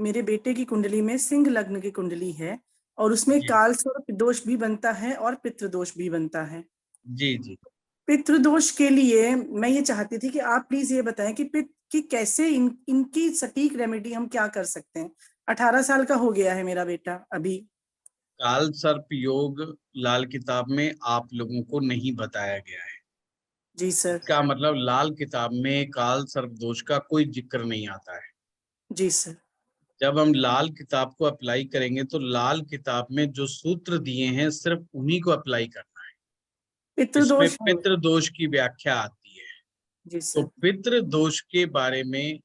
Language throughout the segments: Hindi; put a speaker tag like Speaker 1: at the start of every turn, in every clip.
Speaker 1: मेरे बेटे की कुंडली में सिंह लग्न की कुंडली है और उसमें
Speaker 2: जी
Speaker 1: काल सर्प दोष भी बनता है और पितृदोष भी बनता है।
Speaker 2: जी जी।
Speaker 1: पितृदोष के लिए मैं ये चाहती थी कि आप प्लीज ये बताएं कि कि कैसे इनकी सटीक रेमेडी हम क्या कर सकते हैं। 18 साल का हो गया है मेरा बेटा अभी।
Speaker 2: काल सर्प योग लाल किताब में आप लोगों को नहीं बताया गया है।
Speaker 1: जी सर।
Speaker 2: इसका मतलब लाल किताब में काल सर्प दोष का कोई जिक्र नहीं आता है।
Speaker 1: जी सर।
Speaker 2: जब हम लाल किताब को अप्लाई करेंगे तो लाल किताब में जो सूत्र दिए हैं सिर्फ उन्हीं को अप्लाई करना है। इसमें
Speaker 1: पितृदोष है।
Speaker 2: पितृ दोष की व्याख्या आती है।
Speaker 1: जी
Speaker 2: तो
Speaker 1: सर।
Speaker 2: पितृ दोष के बारे में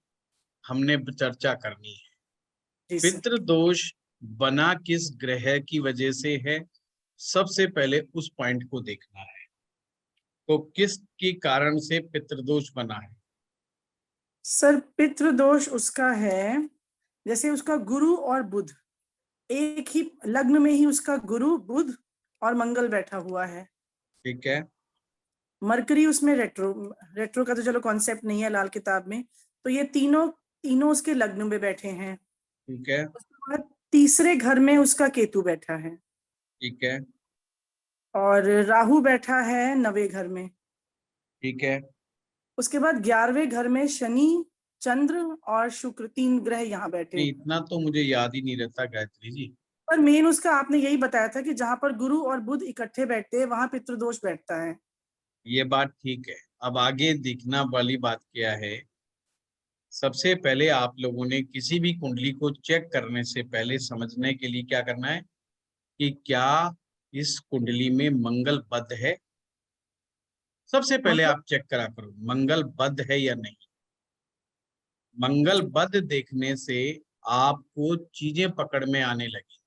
Speaker 2: हमने चर्चा करनी है।
Speaker 1: जी सर।
Speaker 2: पितृ दोष बना किस ग्रह की वजह से है, सबसे पहले उस पॉइंट को देखना है। तो किस के कारण से पितृदोष बना है?
Speaker 1: सर पितृदोष उसका है, जैसे उसका गुरु और बुध एक ही लग्न में ही उसका गुरु बुध और मंगल बैठा हुआ है।
Speaker 2: ठीक है।
Speaker 1: मरकरी उसमें रेट्रो, रेट्रो का तो चलो कॉन्सेप्ट नहीं है लाल किताब में। तो ये तीनों तीनों उसके लग्न में बैठे हैं।
Speaker 2: ठीक है।
Speaker 1: उसके बाद तीसरे घर में उसका केतु बैठा है
Speaker 2: ठीक है।
Speaker 1: और राहु बैठा है 9वें घर में।
Speaker 2: ठीक है।
Speaker 1: उसके बाद 11वें घर में शनि, चंद्र और शुक्र, 3 ग्रह यहाँ बैठे
Speaker 2: नहीं,
Speaker 1: हैं।
Speaker 2: इतना तो मुझे याद ही नहीं रहता गायत्री जी।
Speaker 1: पर मेन उसका आपने यही बताया था कि जहां पर गुरु और बुध इकट्ठे बैठते हैं वहां पितृदोष बैठता है।
Speaker 2: ये बात ठीक है। अब आगे दिखना वाली बात क्या है, सबसे पहले आप लोगों ने किसी भी कुंडली को चेक करने से पहले समझने के लिए क्या करना है कि क्या इस कुंडली में मंगल बद्ध है। सबसे पहले
Speaker 1: मंगल।
Speaker 2: आप चेक करा करो मंगल बद्ध है या नहीं। मंगल बद्ध देखने से आपको चीजें पकड़ में आने लगी।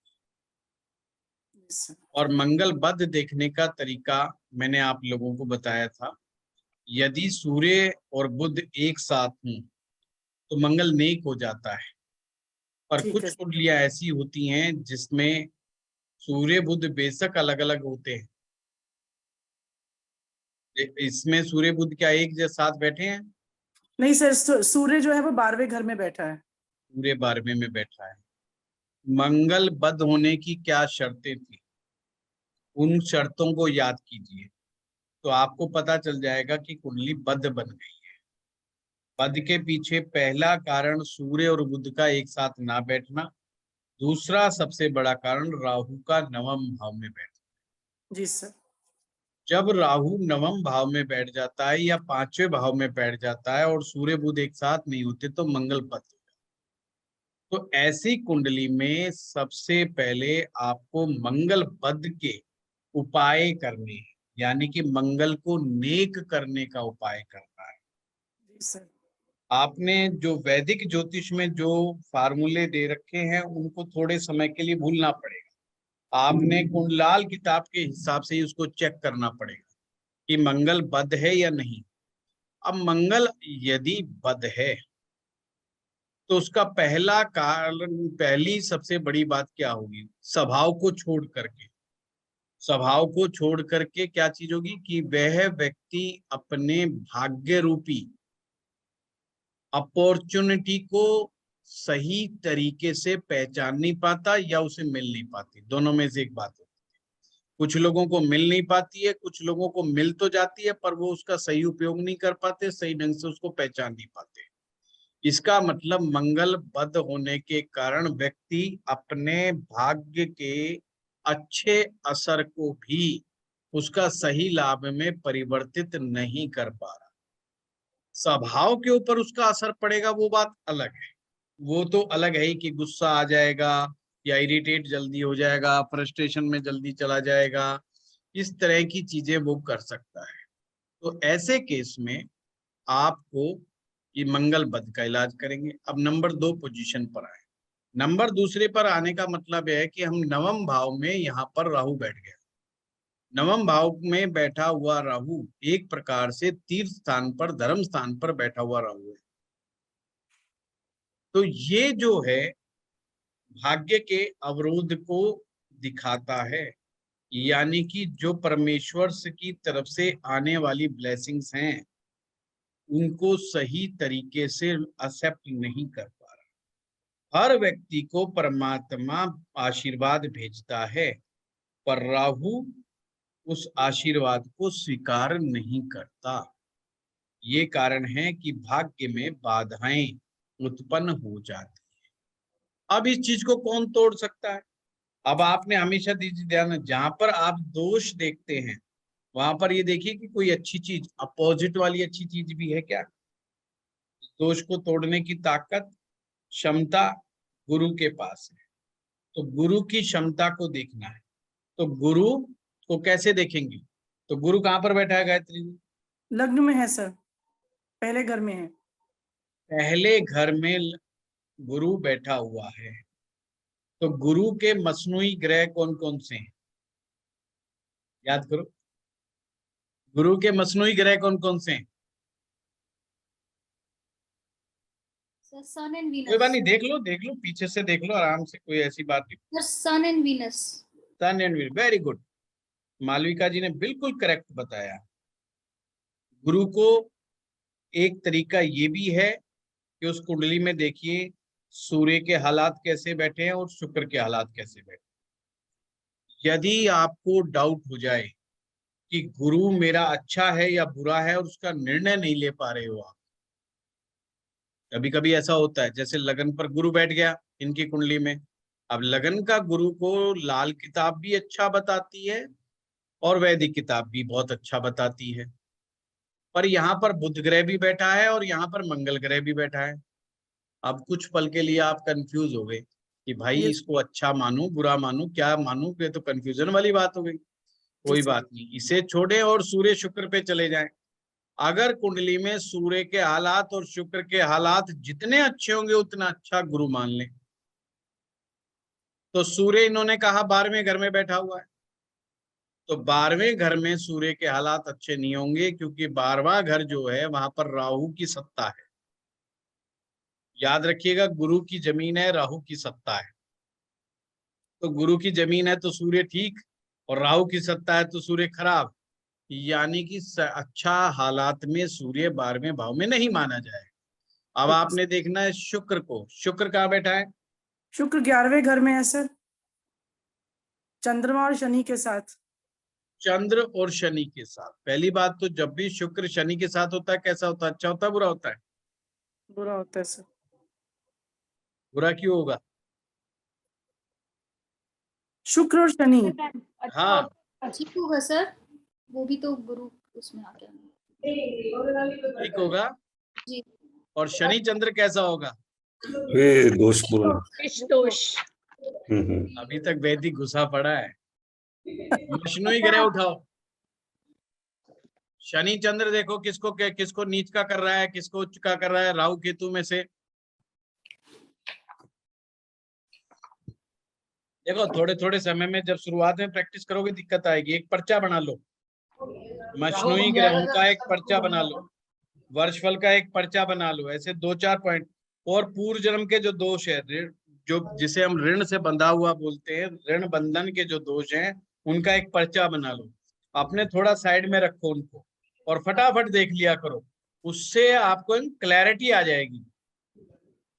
Speaker 2: और मंगल बद्ध देखने का तरीका मैंने आप लोगों को बताया था। यदि सूर्य और बुध एक साथ हों तो मंगल नेक हो जाता है। पर
Speaker 1: ठीक है।
Speaker 2: कुछ कुंडलियां ऐसी होती हैं जिसमें सूर्य बुध बेशक अलग अलग होते हैं। इसमें सूर्य बुध क्या एक जैसे साथ बैठे हैं?
Speaker 1: नहीं सर, सूर्य जो है वो 12वें घर में बैठा है।
Speaker 2: सूर्य 12वें में बैठा है। मंगल बद्ध होने की क्या शर्तें थी, उन शर्तों को याद कीजिए तो आपको पता चल जाएगा कि कुंडली बद्ध बन गई। पद के पीछे पहला कारण सूर्य और बुध का एक साथ ना बैठना। दूसरा सबसे बड़ा कारण राहु का नवम भाव में बैठना।
Speaker 1: जी सर।
Speaker 2: जब राहु नवम भाव में बैठ जाता है या पांचवें भाव में बैठ जाता है और सूर्य बुध एक साथ नहीं होते तो मंगल पद हो जाता है। तो ऐसी कुंडली में सबसे पहले आपको मंगल पद के उपाय करने हैं, यानी कि मंगल को नेक करने का उपाय करना है।
Speaker 1: जी सर।
Speaker 2: आपने जो वैदिक ज्योतिष में जो फार्मूले दे रखे हैं उनको थोड़े समय के लिए भूलना पड़ेगा। आपने कुंडलाल किताब के हिसाब से ही उसको चेक करना पड़ेगा कि मंगल बद्ध है या नहीं। अब मंगल यदि बद्ध है तो उसका पहला कारण, पहली सबसे बड़ी बात क्या होगी, स्वभाव को छोड़ करके। स्वभाव को छोड़ करके क्या चीज होगी कि वह व्यक्ति अपने भाग्य रूपी अपॉर्चुनिटी को सही तरीके से पहचान नहीं पाता या उसे मिल नहीं पाती। दोनों में से एक बात होती है। कुछ लोगों को मिल नहीं पाती है, कुछ लोगों को मिल तो जाती है पर वो उसका सही उपयोग नहीं कर पाते, सही ढंग से उसको पहचान नहीं पाते। इसका मतलब मंगल बद्ध होने के कारण व्यक्ति अपने भाग्य के अच्छे असर को भी उसका सही लाभ में परिवर्तित नहीं कर पा रहा। स्वभाव के ऊपर उसका असर पड़ेगा वो बात अलग है। वो तो अलग है ही कि गुस्सा आ जाएगा या इरिटेट जल्दी हो जाएगा, फ्रस्ट्रेशन में जल्दी चला जाएगा, इस तरह की चीजें वो कर सकता है। तो ऐसे केस में आपको ये मंगल बद का इलाज करेंगे। अब नंबर 2 पोजीशन पर आए। नंबर दूसरे पर आने का मतलब है कि हम नवम भाव में यहाँ पर राहु बैठ गया। नवम भाव में बैठा हुआ राहु एक प्रकार से तीर्थ स्थान पर, धर्म स्थान पर बैठा हुआ राहु है। तो ये जो है भाग्य के अवरोध को दिखाता है, यानी कि जो परमेश्वर की तरफ से आने वाली ब्लेसिंग्स हैं उनको सही तरीके से एक्सेप्ट नहीं कर पा रहा। हर व्यक्ति को परमात्मा आशीर्वाद भेजता है, पर राहु उस आशीर्वाद को स्वीकार नहीं करता। ये कारण है कि भाग्य में बाधाएं उत्पन्न हो जाती है। अब इस चीज को कौन तोड़ सकता है? अब आपने हमेशा दीजिए ध्यान, जहां पर आप दोष देखते हैं वहां पर ये देखिए कि कोई अच्छी चीज, अपोजिट वाली अच्छी चीज भी है क्या? दोष को तोड़ने की ताकत, क्षमता गुरु के पास है। तो गुरु की क्षमता को देखना है। तो गुरु को कैसे देखेंगे? तो गुरु कहां पर बैठा है गायत्री जी?
Speaker 1: लग्न में है सर, पहले घर में है।
Speaker 2: पहले घर में गुरु बैठा हुआ है। तो गुरु के मसनूई ग्रह कौन कौन से हैं? याद करो, गुरु के मसनूई ग्रह कौन कौन से हैं?
Speaker 3: सन एंड
Speaker 2: कोई बात नहीं,
Speaker 3: वीनस।
Speaker 2: देख लो पीछे से देख लो आराम से, कोई ऐसी बात नहीं।
Speaker 3: Sun and Venus.
Speaker 2: Sun and Venus, very good. Malvika ji ने बिल्कुल करेक्ट बताया। गुरु को एक तरीका ये भी है कि उस कुंडली में देखिए सूर्य के हालात कैसे बैठे हैं और शुक्र के हालात कैसे बैठे। यदि आपको डाउट हो जाए कि गुरु मेरा अच्छा है या बुरा है और उसका निर्णय नहीं ले पा रहे हो आप, कभी कभी ऐसा होता है, जैसे लगन पर गुरु बैठ गया इनकी कुंडली में। अब लगन का गुरु को लाल किताब भी अच्छा बताती है और वैदिक किताब भी बहुत अच्छा बताती है, पर यहाँ पर बुध ग्रह भी बैठा है और यहाँ पर मंगल ग्रह भी बैठा है। अब कुछ पल के लिए आप कंफ्यूज हो गए कि भाई
Speaker 1: ये
Speaker 2: इसको अच्छा मानूं बुरा मानूं क्या मानूं, ये तो कंफ्यूजन वाली बात हो गई। कोई बात नहीं, इसे छोड़े और सूर्य शुक्र पे चले जाएं। अगर कुंडली में सूर्य के हालात और शुक्र के हालात जितने अच्छे होंगे उतना अच्छा गुरु मान लें। तो सूर्य इन्होंने कहा 12वें घर में बैठा हुआ है, तो 12वें घर में सूर्य के हालात अच्छे नहीं होंगे, क्योंकि 12वां घर जो है वहां पर राहु की सत्ता है। याद रखिएगा, गुरु की जमीन है, राहु की सत्ता है। तो गुरु की जमीन है तो सूर्य ठीक, और राहु की सत्ता है तो सूर्य खराब। यानी कि अच्छा हालात में सूर्य 12वें भाव में नहीं माना जाए। अब आपने देखना है शुक्र को, शुक्र कहाँ बैठा है?
Speaker 1: शुक्र 11वें घर में है सर, चंद्रमा और शनि के साथ।
Speaker 2: चंद्र और शनि के साथ। पहली बात तो जब भी शुक्र शनि के साथ होता है कैसा होता है? अच्छा होता है बुरा होता है?
Speaker 1: बुरा होता है सर।
Speaker 2: बुरा क्यों होगा?
Speaker 1: शुक्र और शनि।
Speaker 2: हाँ
Speaker 3: ठीक होगा सर, वो भी तो गुरु उसमें आ गया।
Speaker 2: ठीक होगा।
Speaker 3: जी।
Speaker 2: और शनि चंद्र कैसा होगा?
Speaker 4: वे दोष पूर्ण।
Speaker 3: दोष।
Speaker 2: अभी तक वैदिक घुसा पड़ा है। मशनूई ग्रह उठाओ। शनि चंद्र देखो किसको नीच का कर रहा है, किसको उच्च का कर रहा है राहु केतु में से। देखो थोड़े थोड़े समय में जब शुरुआत में प्रैक्टिस करोगे दिक्कत आएगी। एक पर्चा बना लो, मशनूई ग्रहों का एक पर्चा बना लो, वर्षफल का एक पर्चा बना लो, ऐसे 2-4 पॉइंट। और पूर्व जन्म के जो दोष है, जो जिसे हम ऋण से बंधा हुआ बोलते हैं, ऋण बंधन के जो दोष हैं उनका एक पर्चा बना लो। अपने थोड़ा साइड में रखो उनको और फटाफट देख लिया करो, उससे आपको क्लैरिटी आ जाएगी।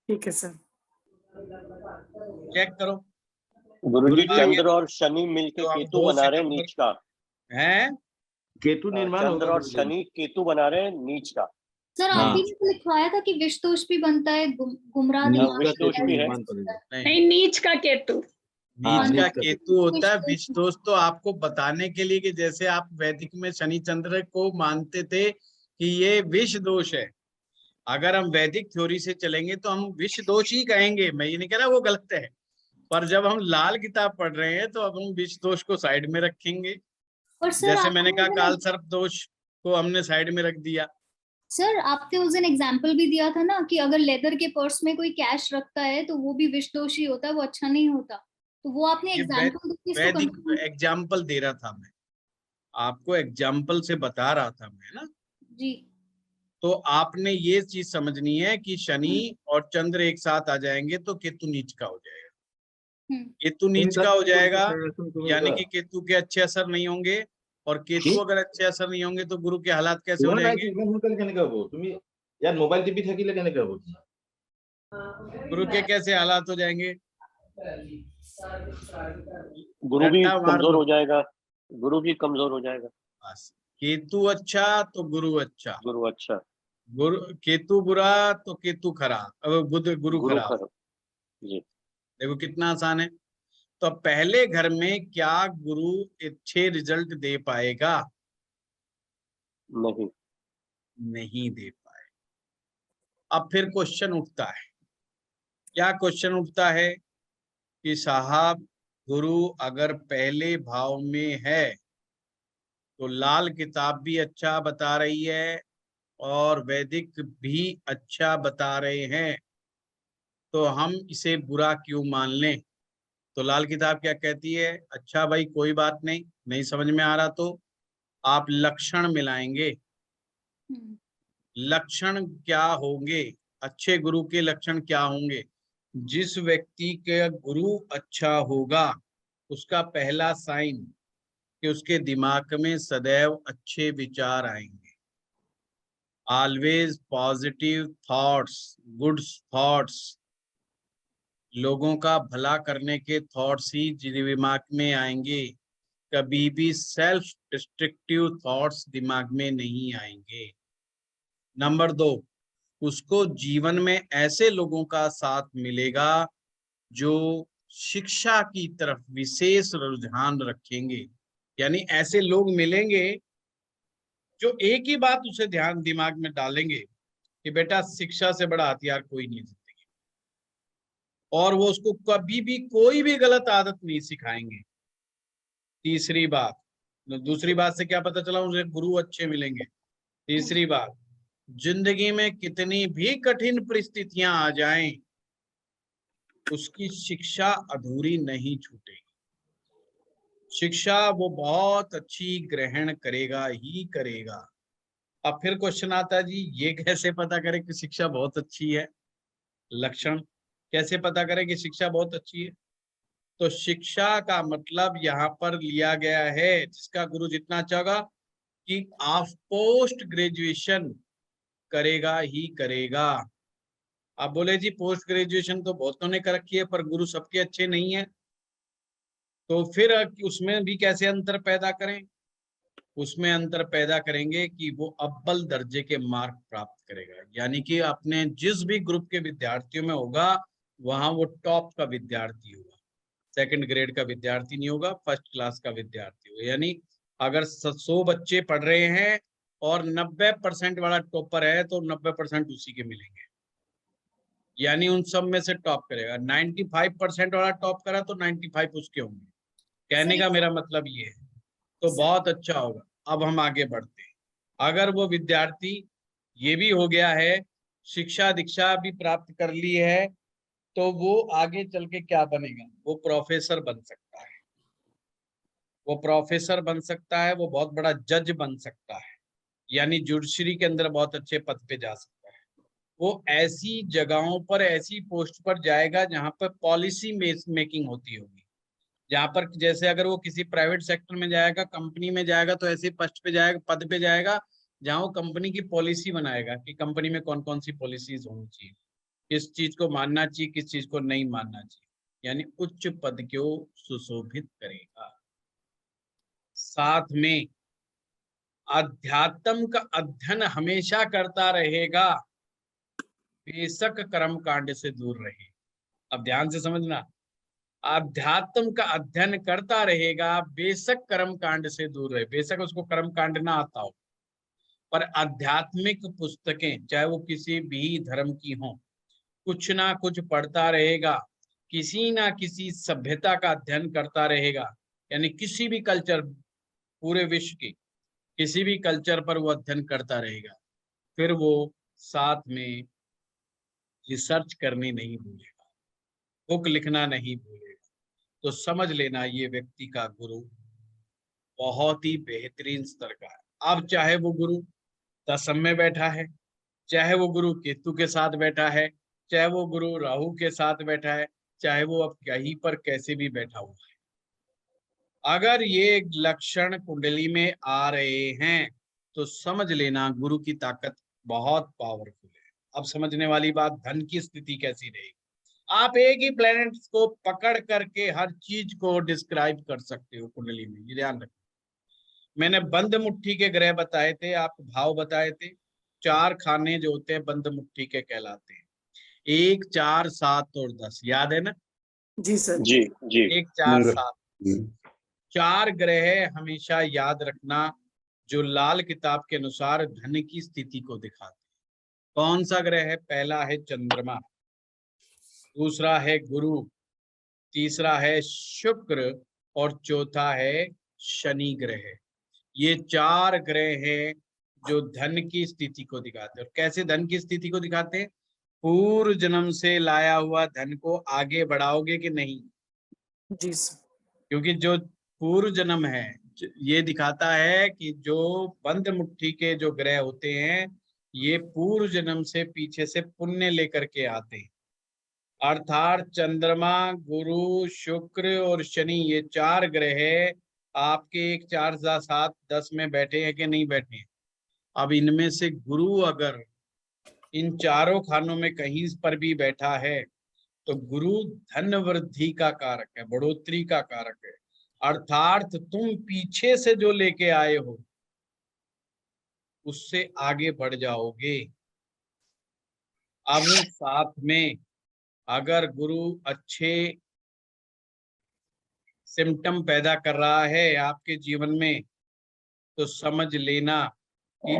Speaker 1: ठीक है सर।
Speaker 2: चेक करो।
Speaker 5: गुरुजी चंद्र और शनि मिलके केतु बना रहे हैं नीच का
Speaker 2: है।
Speaker 6: केतु निर्माण
Speaker 5: चंद्र और शनि केतु बना रहे हैं नीच का।
Speaker 3: सर आप ही ने तो लिखवाया था कि विष दोष भी बनता है, गुमराह
Speaker 5: विष दोष भी है।
Speaker 3: नहीं, नीच का केतु।
Speaker 2: नीच का केतु होता है। विष दोष तो आपको बताने के लिए कि जैसे आप वैदिक में शनि चंद्र को मानते थे कि ये विष दोष है, अगर हम वैदिक थ्योरी से चलेंगे तो हम विष दोष ही कहेंगे। मैं ये नहीं कह रहा वो गलत है, पर जब हम लाल किताब पढ़ रहे हैं तो अब हम विष दोष को साइड में रखेंगे।
Speaker 3: और सर
Speaker 2: जैसे मैंने कहा काल सर्प दोष को हमने साइड में रख दिया।
Speaker 3: सर आपने उस दिन एग्जाम्पल भी दिया था ना कि अगर लेदर के पर्स में कोई कैश रखता है तो वो भी विष दोष ही होता है, वो अच्छा नहीं होता। तो वो आपने
Speaker 2: वैदिक एग्जाम्पल दे रहा था मैं आपको, एग्जाम्पल से बता रहा था मैं ना
Speaker 3: जी।
Speaker 2: तो आपने ये चीज समझनी है कि शनि और चंद्र एक साथ आ जाएंगे तो केतु नीच का हो जाएगा। केतु नीच का हो जाएगा यानी कि केतु के अच्छे असर नहीं होंगे, और केतु अगर अच्छे असर नहीं होंगे तो गुरु के हालात कैसे हो जाएंगे?
Speaker 6: यार मोबाइल टीवी থাকিলে কেনেকে হ'ব?
Speaker 2: गुरु के कैसे हालात हो जाएंगे?
Speaker 5: गुरु भी
Speaker 2: रट्टा मार
Speaker 5: कमजोर
Speaker 2: दो
Speaker 5: हो जाएगा, गुरु भी कमजोर हो जाएगा।
Speaker 2: बस। केतु अच्छा तो गुरु अच्छा,
Speaker 5: गुरु अच्छा,
Speaker 2: गुरु केतु बुरा तो केतु खराब, अब बुध गुरु
Speaker 5: गुरु
Speaker 2: खराब।
Speaker 5: खराब। जी।
Speaker 2: देखो कितना आसान है। तो पहले घर में क्या गुरु अच्छे रिजल्ट दे पाएगा?
Speaker 5: नहीं।
Speaker 2: नहीं दे पाए। अब फिर क्वेश्चन उठता है, क्या क्वेश्चन उठता है कि साहब गुरु अगर पहले भाव में है तो लाल किताब भी अच्छा बता रही है और वैदिक भी अच्छा बता रहे हैं, तो हम इसे बुरा क्यों मान लें? तो लाल किताब क्या कहती है? अच्छा भाई कोई बात नहीं, नहीं समझ में आ रहा तो आप लक्षण मिलाएंगे। लक्षण क्या होंगे? अच्छे गुरु के लक्षण क्या होंगे? जिस व्यक्ति के गुरु अच्छा होगा उसका पहला साइन कि उसके दिमाग में सदैव अच्छे विचार आएंगे, always positive thoughts, good thoughts, लोगों का भला करने के थॉट्स ही दिमाग में आएंगे, कभी भी सेल्फ डिस्ट्रक्टिव थॉट्स दिमाग में नहीं आएंगे। नंबर 2, उसको जीवन में ऐसे लोगों का साथ मिलेगा जो शिक्षा की तरफ विशेष रुझान रखेंगे, यानी ऐसे लोग मिलेंगे जो एक ही बात उसे ध्यान दिमाग में डालेंगे कि बेटा शिक्षा से बड़ा हथियार कोई नहीं जिंदगी, और वो उसको कभी भी कोई भी गलत आदत नहीं सिखाएंगे। तीसरी बात, दूसरी बात से क्या पता चला? उसे गुरु अच्छे मिलेंगे। तीसरी बात, जिंदगी में कितनी भी कठिन परिस्थितियां आ जाएं उसकी शिक्षा अधूरी नहीं छूटेगी, शिक्षा वो बहुत अच्छी ग्रहण करेगा ही करेगा। अब फिर क्वेश्चन आता है जी ये कैसे पता करें कि शिक्षा बहुत अच्छी है? लक्षण कैसे पता करें कि शिक्षा बहुत अच्छी है? तो शिक्षा का मतलब यहाँ पर लिया गया है जिसका गुरु जितना अच्छा होगा कि आप पोस्ट ग्रेजुएशन करेगा ही करेगा। आप बोले जी पोस्ट ग्रेजुएशन तो बहुतों ने कर रखी है पर गुरु सबके अच्छे नहीं है, तो फिर उसमें भी कैसे अंतर पैदा करें? उसमें अंतर पैदा करेंगे कि वो अव्वल दर्जे के मार्क प्राप्त करेगा, यानी कि अपने जिस भी ग्रुप के विद्यार्थियों में होगा वहां वो टॉप का विद्यार्थी होगा, सेकंड ग्रेड का विद्यार्थी नहीं होगा, फर्स्ट क्लास का विद्यार्थी होगा। यानी अगर 100 बच्चे पढ़ रहे हैं और 90% वाला टॉपर है तो 90% उसी के मिलेंगे, यानी उन सब में से टॉप करेगा। 95% वाला टॉप करा तो 95 उसके होंगे, कहने का मेरा मतलब ये है। तो बहुत अच्छा होगा। अब हम आगे बढ़ते हैं। अगर वो विद्यार्थी ये भी हो गया है, शिक्षा दीक्षा भी प्राप्त कर ली है, तो वो आगे चल के क्या बनेगा? वो प्रोफेसर बन सकता है, वो प्रोफेसर बन सकता है, वो बहुत बड़ा जज बन सकता है, यानी जुडिशरी के अंदर बहुत अच्छे पद पे जा सकता है। वो ऐसी जगहों पर, ऐसी पोस्ट पर जाएगा जहां पर पॉलिसी मेकिंग होती होगी, जहां पर जैसे अगर वो किसी प्राइवेट सेक्टर में जाएगा, कंपनी में जाएगा, तो ऐसे पोस्ट पे जाएगा, पद पे जाएगा जहां वो कंपनी की पॉलिसी बनाएगा कि कंपनी में कौन कौन सी पॉलिसीज होनी चाहिए, किस चीज को मानना चाहिए, किस चीज को नहीं मानना चाहिए, यानी उच्च पद को सुशोभित करेगा। साथ में अध्यात्म का अध्ययन हमेशा करता रहेगा, बेशक कर्म कांड से दूर रहे। अब ध्यान से समझना, अध्यात्म का अध्ययन करता रहेगा, बेशक कर्म कांड से दूर रहे, बेशक उसको कर्म कांड ना आता हो, पर आध्यात्मिक पुस्तकें चाहे वो किसी भी धर्म की हो, कुछ ना कुछ पढ़ता रहेगा, किसी ना किसी सभ्यता का अध्ययन करता रहेगा, यानी किसी भी कल्चर, पूरे विश्व की किसी भी कल्चर पर वो अध्ययन करता रहेगा। फिर वो साथ में रिसर्च करनी नहीं भूलेगा, बुक लिखना नहीं भूलेगा। तो समझ लेना ये व्यक्ति का गुरु बहुत ही बेहतरीन स्तर का है। अब चाहे वो गुरु दसम में बैठा है, चाहे वो गुरु केतु के साथ बैठा है, चाहे वो गुरु राहु के साथ बैठा है, चाहे वो अब कहीं पर कैसे भी बैठा हुआ है, अगर ये लक्षण कुंडली में आ रहे हैं तो समझ लेना गुरु की ताकत बहुत पावरफुल है। अब समझने वाली बात, धन की स्थिति कैसी रहेगी। आप एक ही प्लेनेट को पकड़ करके हर चीज को डिस्क्राइब कर सकते हो कुंडली में, ये ध्यान रखना। मैंने बंद मुट्ठी के ग्रह बताए थे, आपको भाव बताए थे। 4 खाने जो होते हैं बंद मुट्ठी के कहलाते हैं, 1, 4, 7 और 10, याद है ना?
Speaker 1: जी सर।
Speaker 5: जी जी
Speaker 2: 1, 4,
Speaker 4: मंगल।
Speaker 2: 7, 4 ग्रह हमेशा याद रखना जो लाल किताब के अनुसार धन की स्थिति को दिखाते हैं। कौन सा ग्रह है? पहला है चंद्रमा, दूसरा है गुरु, तीसरा है शुक्र और चौथा है शनि ग्रह। ये 4 ग्रह हैं जो धन की स्थिति को दिखाते हैं। और कैसे धन की स्थिति को दिखाते हैं? पूर्व जन्म से लाया हुआ धन को आगे बढ़ाओगे कि नहीं,
Speaker 1: जी सर।
Speaker 2: क्योंकि जो पूर्व जन्म है ये दिखाता है कि जो बंद मुट्ठी के जो ग्रह होते हैं ये पूर्व जन्म से पीछे से पुण्य लेकर के आते हैं। अर्थात चंद्रमा, गुरु, शुक्र और शनि, ये 4 ग्रह आपके 1, 4, 7, 10 में बैठे हैं कि नहीं बैठे हैं। अब इनमें से गुरु अगर इन चारों खानों में कहीं पर भी बैठा है तो गुरु धन वृद्धि का कारक है, बढ़ोतरी का कारक है। अर्थात तुम पीछे से जो लेके आए हो उससे आगे बढ़ जाओगे। अब साथ में अगर गुरु अच्छे सिम्टम पैदा कर रहा है आपके जीवन में तो समझ लेना कि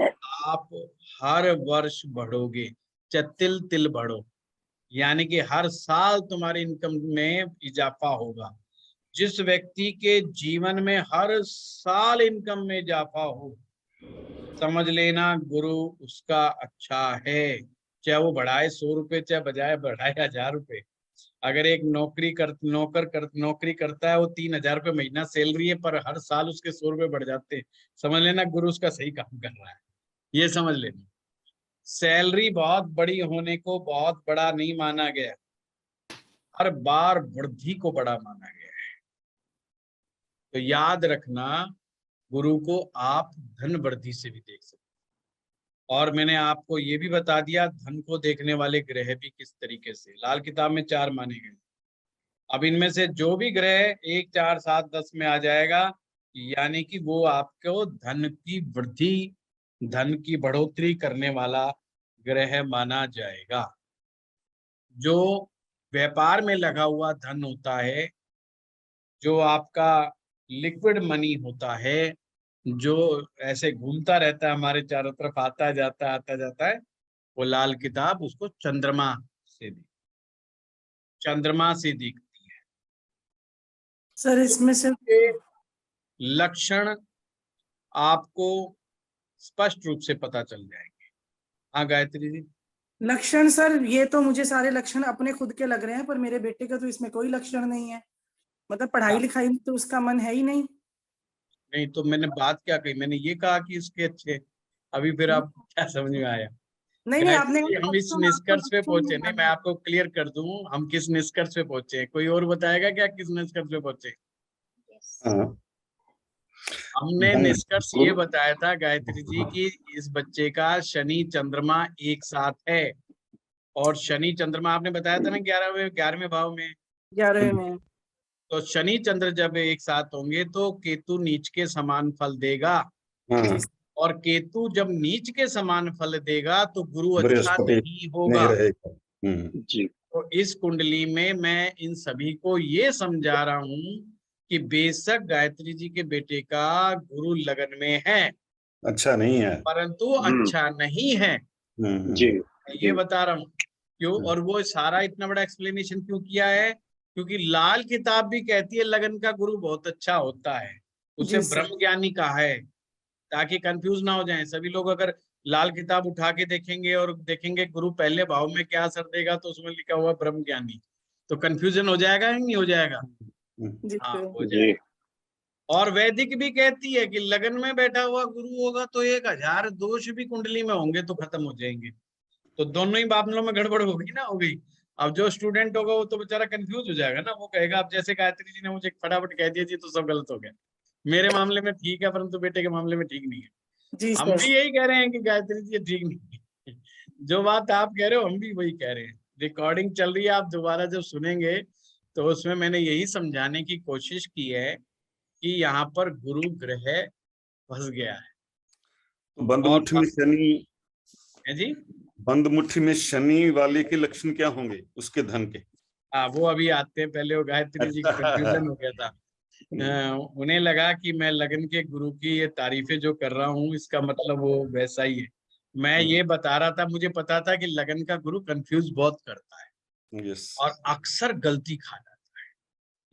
Speaker 2: आप हर वर्ष बढ़ोगे, तिल तिल बढ़ो, यानी कि हर साल तुम्हारी इनकम में इजाफा होगा। जिस व्यक्ति के जीवन में हर साल इनकम में इजाफा हो, समझ लेना गुरु उसका अच्छा है, चाहे वो बढ़ाए 100 रुपए, चाहे बजाय बढ़ाए 1000 रुपए। अगर एक नौकरी करता है, वो 3000 रुपये महीना सैलरी है, पर हर साल उसके 100 रुपये बढ़ जाते हैं, समझ लेना गुरु उसका सही काम कर रहा है। ये समझ लेना, सैलरी बहुत बड़ी होने को बहुत बड़ा नहीं माना गया, हर बार वृद्धि को बड़ा माना गया है। तो याद रखना, गुरु को आप धन वृद्धि से भी देख सकते हैं। और मैंने आपको ये भी बता दिया धन को देखने वाले ग्रह भी किस तरीके से, लाल किताब में 4 माने गए। अब इनमें से जो भी ग्रह 1, 4, 7, 10 में आ जाएगा, यानी कि वो आपको धन की वृद्धि, धन की बढ़ोतरी करने वाला ग्रह माना जाएगा। जो व्यापार में लगा हुआ धन होता है, जो आपका लिक्विड मनी होता है, जो ऐसे घूमता रहता है हमारे चारों तरफ, आता जाता है, वो लाल किताब उसको चंद्रमा से दिखती है।
Speaker 1: सर इसमें से
Speaker 2: के लक्षण आपको स्पष्ट रूप से पता चल जाएंगे। हाँ गायत्री जी।
Speaker 1: लक्षण सर, ये तो मुझे सारे लक्षण अपने खुद के लग रहे हैं, पर मेरे बेटे का तो इसमें कोई लक्षण नहीं है। मतलब पढ़ाई लिखाई में तो उसका मन है ही नहीं।
Speaker 2: नहीं तो मैंने बात क्या कही? मैंने ये कहा कि इसके अच्छे, अभी फिर आप क्या समझ में आया?
Speaker 1: नहीं आपने
Speaker 2: गायत्री, हम इस निष्कर्ष पे पहुंचे नहीं, मैं आपको क्लियर कर दूं हम किस निष्कर्ष पे पहुंचे। कोई और बताएगा क्या किस निष्कर्ष पे पहुंचे?
Speaker 4: हाँ,
Speaker 2: हमने
Speaker 4: धन।
Speaker 2: निष्कर्ष ये बताया था गायत्री जी कि इस बच्चे का शनि चंद्रमा एक साथ है, और शनि चंद्रमा आपने बताया था ना 11वें भाव में।
Speaker 1: 11वें में।
Speaker 2: तो शनि चंद्र जब एक साथ होंगे तो केतु नीच के समान फल देगा,
Speaker 4: हाँ,
Speaker 2: और केतु जब नीच के समान फल देगा तो गुरु अच्छा
Speaker 4: बृहस्पति
Speaker 2: नहीं होगा।
Speaker 4: नहीं रहेगा।
Speaker 5: जी
Speaker 2: तो इस कुंडली में मैं इन सभी को ये समझा रहा हूं कि बेशक गायत्री जी के बेटे का गुरु लगन में है,
Speaker 4: अच्छा नहीं है।
Speaker 2: परंतु अच्छा नहीं है।
Speaker 5: जी
Speaker 2: ये बता रहा हूँ क्यों, और वो सारा इतना बड़ा एक्सप्लेनेशन क्यों किया है, क्योंकि लाल किताब भी कहती है लगन का गुरु बहुत अच्छा होता है, उसे
Speaker 1: जी सर।
Speaker 2: ब्रह्म ज्ञानी कहा है, ताकि कंफ्यूज ना हो जाए सभी लोग। अगर लाल किताब उठा के देखेंगे और देखेंगे गुरु पहले भाव में क्या असर देगा तो उसमें लिखा हुआ ब्रह्म ज्ञानी, तो कंफ्यूजन हो जाएगा या नहीं हो जाएगा?
Speaker 1: जी
Speaker 2: हाँ
Speaker 1: सर।
Speaker 2: हो
Speaker 5: जी
Speaker 2: जाएगा। और वैदिक भी कहती है कि लगन में बैठा हुआ गुरु होगा तो 1000 दोष भी कुंडली में होंगे तो खत्म हो जाएंगे। तो दोनों ही मामलों में गड़बड़ हो गई ना, हो गई। अब जो स्टूडेंट होगा वो तो बेचारा कंफ्यूज हो जाएगा ना, वो कहेगा अब जैसे गायत्री जी ने मुझे फटाफट कह दिया जी तो सब गलत हो गया, मेरे मामले में ठीक है परंतु बेटे के मामले में ठीक नहीं है।
Speaker 1: जी
Speaker 2: हम
Speaker 1: सर।
Speaker 2: भी यही कह रहे हैं कि गायत्री जी ठीक नहीं है, जो बात आप कह रहे हो हम भी वही कह रहे हैं। रिकॉर्डिंग चल रही है, आप दोबारा जब सुनेंगे तो उसमें मैंने यही समझाने की कोशिश की है कि यहाँ पर गुरु ग्रह फंस गया है।
Speaker 4: बंद
Speaker 2: और
Speaker 4: मुट्ठी में शनि,
Speaker 2: है जी,
Speaker 4: बंद मुट्ठी में शनि वाले के लक्षण क्या होंगे उसके धन के?
Speaker 2: हाँ वो अभी आते हैं। पहले वो गायत्री जी का कंफ्यूजन हो गया था। उन्हें लगा कि मैं लगन के गुरु की ये तारीफें जो कर रहा हूँ इसका मतलब वो वैसा ही है। मैं ये बता रहा था, मुझे पता था कि लगन का गुरु कंफ्यूज बहुत करता है
Speaker 4: यस।
Speaker 2: और अक्सर गलती खा जाता है,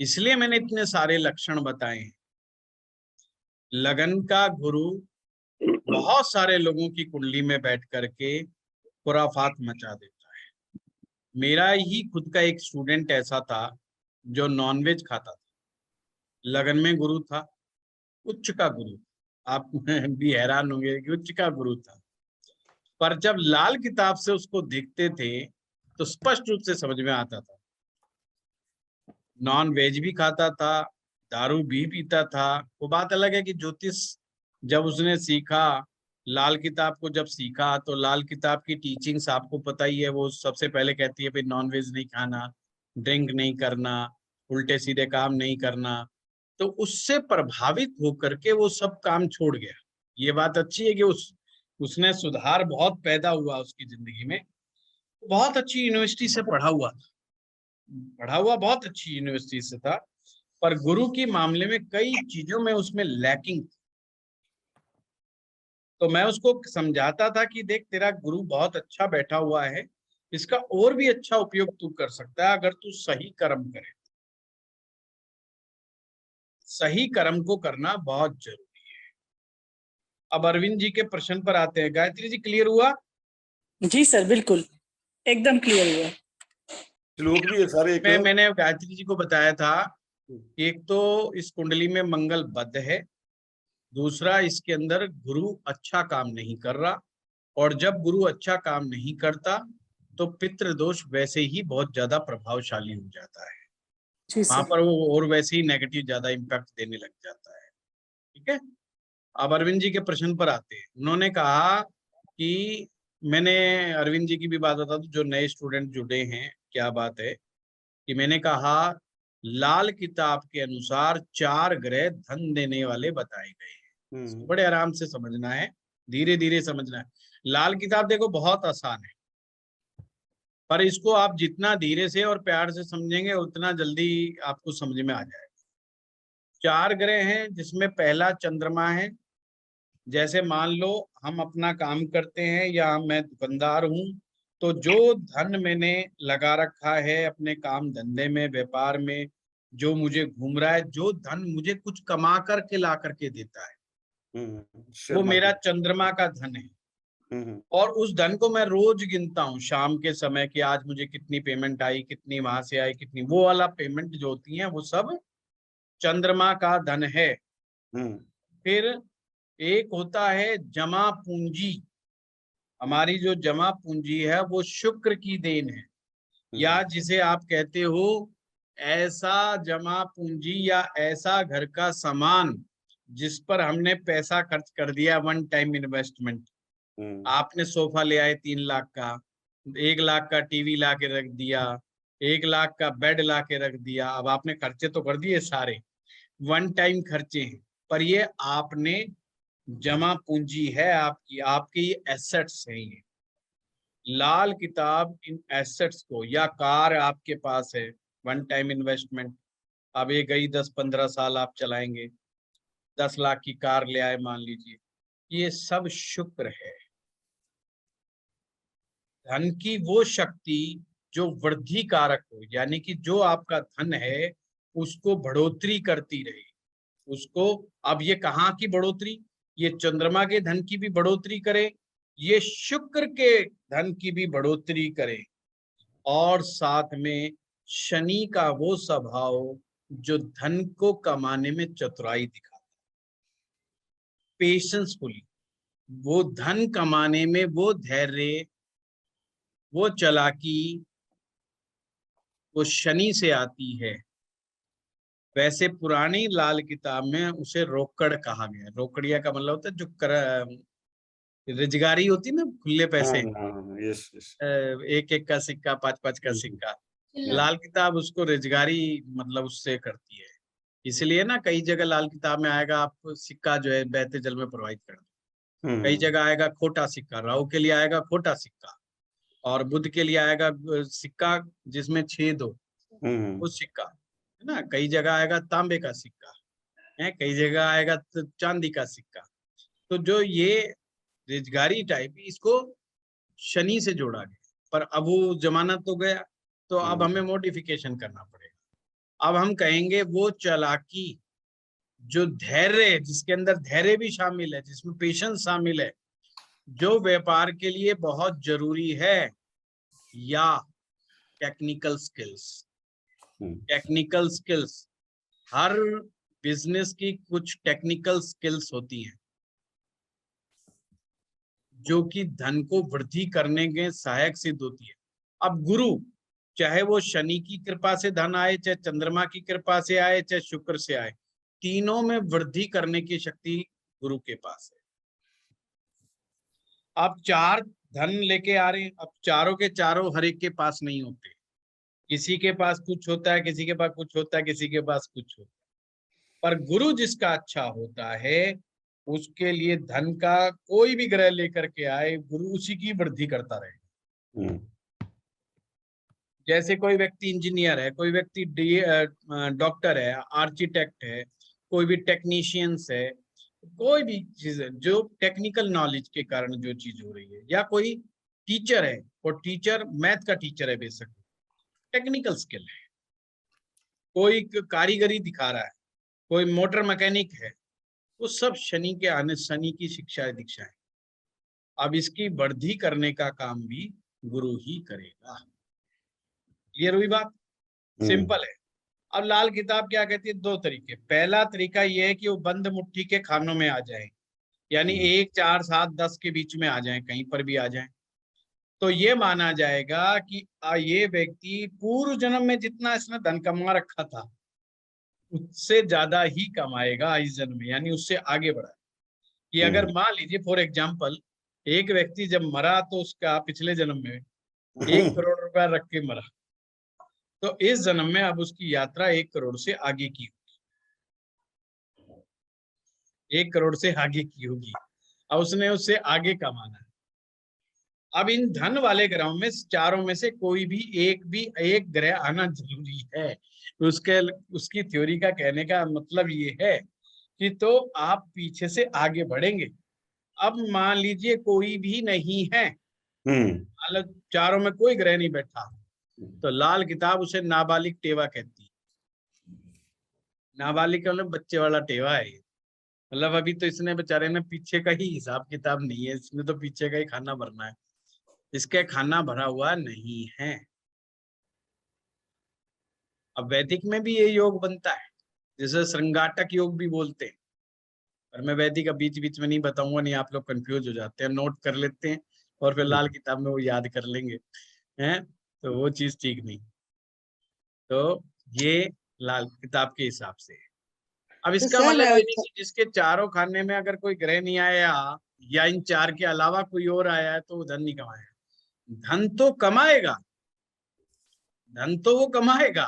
Speaker 2: इसलिए मैंने इतने सारे लक्षण बताए हैं। लगन का गुरु बहुत सारे लोगों की कुंडली में बैठ करके खुराफात मचा देता है। मेरा ही खुद का एक स्टूडेंट ऐसा था जो नॉनवेज खाता था, लगन में गुरु था, उच्च का गुरु, आप भी हैरान होंगे कि उच्च का गुरु था, पर जब लाल किताब से उसको देखते थे तो स्पष्ट रूप से समझ में आता था। नॉन वेज भी खाता था, दारू भी पीता था। वो बात अलग है कि ज्योतिष जब उसने सीखा, लाल किताब को जब सीखा, तो लाल किताब की टीचिंग्स आपको पता ही है, वो सबसे पहले कहती है भाई नॉन वेज नहीं खाना, ड्रिंक नहीं करना, उल्टे सीधे काम नहीं करना। तो उससे प्रभावित होकर के वो सब काम छोड़ गया। ये बात अच्छी है कि उसने सुधार बहुत पैदा हुआ उसकी जिंदगी में। बहुत अच्छी यूनिवर्सिटी से पढ़ा हुआ बहुत अच्छी यूनिवर्सिटी से था, पर गुरु की मामले में कई चीजों में उसमें लैकिंग। तो मैं उसको समझाता था कि देख तेरा गुरु बहुत अच्छा बैठा हुआ है, इसका और भी अच्छा उपयोग तू कर सकता है अगर तू सही कर्म करे। सही कर्म को करना बहुत जरूरी है। अब अरविंद जी के प्रश्न पर आते हैं। गायत्री जी क्लियर हुआ?
Speaker 1: जी सर, बिल्कुल एकदम क्लियर हुआ।
Speaker 4: श्लोक भी है सारे एक।
Speaker 2: मैंने गायत्री जी को बताया था, एक तो इस कुंडली में मंगल बद्ध है, दूसरा इसके अंदर गुरु अच्छा काम नहीं कर रहा, और जब गुरु अच्छा काम नहीं करता तो पितृदोष वैसे ही बहुत ज्यादा प्रभावशाली हो जाता है, वहां पर वो और वैसे ही नेगेटिव ज्यादा इम्पैक्ट देने लग जाता है। ठीक है, अब अरविंद जी के प्रश्न पर आते हैं। उन्होंने कहा कि मैंने अरविंद जी की भी बात बता दूं, जो नए स्टूडेंट जुड़े हैं, क्या बात है कि मैंने कहा लाल किताब के अनुसार 4 ग्रह धन देने वाले बताए गए हैं। इसको बड़े आराम से समझना है, धीरे धीरे समझना है। लाल किताब देखो बहुत आसान है, पर इसको आप जितना धीरे से और प्यार से समझेंगे उतना जल्दी आपको समझ में आ जाएगा। 4 ग्रह हैं, जिसमें पहला चंद्रमा है। जैसे मान लो हम अपना काम करते हैं या मैं दुकानदार हूं, तो जो धन मैंने लगा रखा है अपने काम धंधे में, व्यापार में, जो मुझे घूम रहा है, जो धन मुझे कुछ कमा करके ला करके देता है, वो मेरा चंद्रमा का धन है। और उस धन को मैं रोज गिनता हूँ शाम के समय कि आज मुझे कितनी पेमेंट आई, कितनी वहां से आई, कितनी। वो वाला पेमेंट जो होती है वो सब चंद्रमा का धन है। फिर एक होता है जमा पूंजी। हमारी जो जमा पूंजी है वो शुक्र की देन है, या जिसे आप कहते हो ऐसा जमा पूंजी या ऐसा घर का सामान जिस पर हमने पैसा खर्च कर दिया, वन टाइम इन्वेस्टमेंट। आपने सोफा ले आए 3 लाख का, 1 लाख का टीवी ला के रख दिया, 1 लाख का बेड ला के रख दिया। अब आपने खर्चे तो कर दिए सारे, वन टाइम खर्चे हैं, पर ये आपने जमा पूंजी है आपकी, आपके एसेट्स हैं ये। लाल किताब इन एसेट्स को, या कार आपके पास है वन टाइम इन्वेस्टमेंट, अब ये गई 10-15 साल आप चलाएंगे, 10 लाख की कार ले आए मान लीजिए, ये सब शुक्र है। धन की वो शक्ति जो वृद्धि कारक हो, यानी कि जो आपका धन है उसको बढ़ोतरी करती रहे उसको। अब ये कहाँ की बढ़ोतरी? ये चंद्रमा के धन की भी बढ़ोतरी करे, ये शुक्र के धन की भी बढ़ोतरी करे, और साथ में शनि का वो स्वभाव जो धन को कमाने में चतुराई दिखाता है, पेशेंसफुली, वो धन कमाने में वो धैर्य, वो चालाकी, वो शनि से आती है। वैसे पुरानी लाल किताब में उसे रोकड़ कहा गया। रोकड़िया का मतलब होता है जो रोजगारी होती ना, खुले पैसे,
Speaker 4: यस यस।
Speaker 2: 1-1 का सिक्का, 5-5 का सिक्का,
Speaker 3: चिल्ला।
Speaker 2: लाल किताब उसको रोजगारी मतलब उससे करती है। इसलिए ना कई जगह लाल किताब में आएगा आपको सिक्का जो है बहते जल में प्रोवाइड कर दो। कई जगह आएगा खोटा सिक्का, राहु के लिए आएगा खोटा सिक्का, और बुध के लिए आएगा सिक्का जिसमें छेद हो, वो सिक्का है ना। कई जगह आएगा तांबे का सिक्का है, कई जगह आएगा चांदी का सिक्का। तो जो ये रोजगारी टाइप, इसको शनि से जोड़ा गया, पर अब वो जमाना तो गया, तो अब हमें मॉडिफिकेशन करना पड़ेगा। अब हम कहेंगे वो चालाकी, जो धैर्य, जिसके अंदर धैर्य भी शामिल है, जिसमें पेशेंस शामिल है, जो व्यापार के लिए बहुत जरूरी है, या टेक्निकल स्किल्स। टेक्निकल स्किल्स, हर बिजनेस की कुछ टेक्निकल स्किल्स होती हैं जो कि धन को वृद्धि करने के सहायक सिद्ध होती है। अब गुरु, चाहे वो शनि की कृपा से धन आए, चाहे चंद्रमा की कृपा से आए, चाहे शुक्र से आए, तीनों में वृद्धि करने की शक्ति गुरु के पास है। अब 4 धन लेके आ रहे हैं, अब चारों के चारों हर एक के पास नहीं होते, किसी के पास कुछ होता है, किसी के पास कुछ होता है, किसी के पास कुछ होता है। पर गुरु जिसका अच्छा होता है, उसके लिए धन का कोई भी ग्रह लेकर के आए, गुरु उसी की वृद्धि करता रहेगा। जैसे कोई व्यक्ति इंजीनियर है, कोई व्यक्ति डॉक्टर है, आर्किटेक्ट है, कोई भी टेक्नीशियंस है, कोई भी चीज है जो टेक्निकल नॉलेज के कारण जो चीज हो रही है, या कोई टीचर है, और टीचर मैथ का टीचर है, बेसिक टेक्निकल स्किल है, कोई कारीगरी दिखा रहा है, कोई मोटर मैकेनिक है, वो सब शनि के आने, शनि की शिक्षा दीक्षा है। अब इसकी वृद्धि करने का काम भी गुरु ही करेगा। क्लियर हुई बात? सिंपल है। अब लाल किताब क्या कहती है? 2 तरीके। पहला तरीका यह है कि वो बंद मुट्ठी के खानों में आ जाए, यानी 1, 4, 7, 10 के बीच में आ जाए, कहीं पर भी आ जाए, तो ये माना जाएगा कि ये व्यक्ति पूर्व जन्म में जितना इसने धन कमा रखा था उससे ज्यादा ही कमाएगा इस जन्म में, यानी उससे आगे बढ़ा। कि अगर मान लीजिए फॉर एग्जाम्पल, एक व्यक्ति जब मरा तो उसका पिछले जन्म में 1 करोड़ रुपया रख के मरा, तो इस जन्म में अब उसकी यात्रा 1 करोड़ से आगे की होगी, 1 करोड़ से आगे की होगी। अब उसने उससे आगे कमाना है। अब इन धन वाले ग्रहों में चारों में से कोई भी एक ग्रह आना जरूरी है। उसकी थ्योरी का कहने का मतलब ये है कि तो आप पीछे से आगे बढ़ेंगे। अब मान लीजिए कोई भी नहीं है, मतलब चारों में कोई ग्रह नहीं बैठा, तो लाल किताब उसे नाबालिग टेवा कहती है। नाबालिग मतलब बच्चे वाला टेवा है, मतलब अभी तो इसने बेचारे ने पीछे का ही हिसाब किताब नहीं है, इसने तो पीछे का ही खाना भरना है, इसके खाना भरा हुआ नहीं है। अब वैदिक में भी ये योग बनता है, जिसे श्रृंगाटक योग भी बोलते हैं, पर मैं वैदिक का बीच बीच में नहीं बताऊंगा, नहीं आप लोग कंफ्यूज हो जाते हैं, नोट कर लेते हैं और फिर लाल किताब में वो याद कर लेंगे, हैं, तो वो चीज ठीक नहीं। तो ये लाल किताब के हिसाब से। अब इसका मतलब ये नहीं कि जिसके चारों खाने में अगर कोई ग्रह नहीं आया या इन 4 के अलावा कोई और आया है तो वो धन नहीं कमाएगा। धन तो कमाएगा, धन तो वो कमाएगा,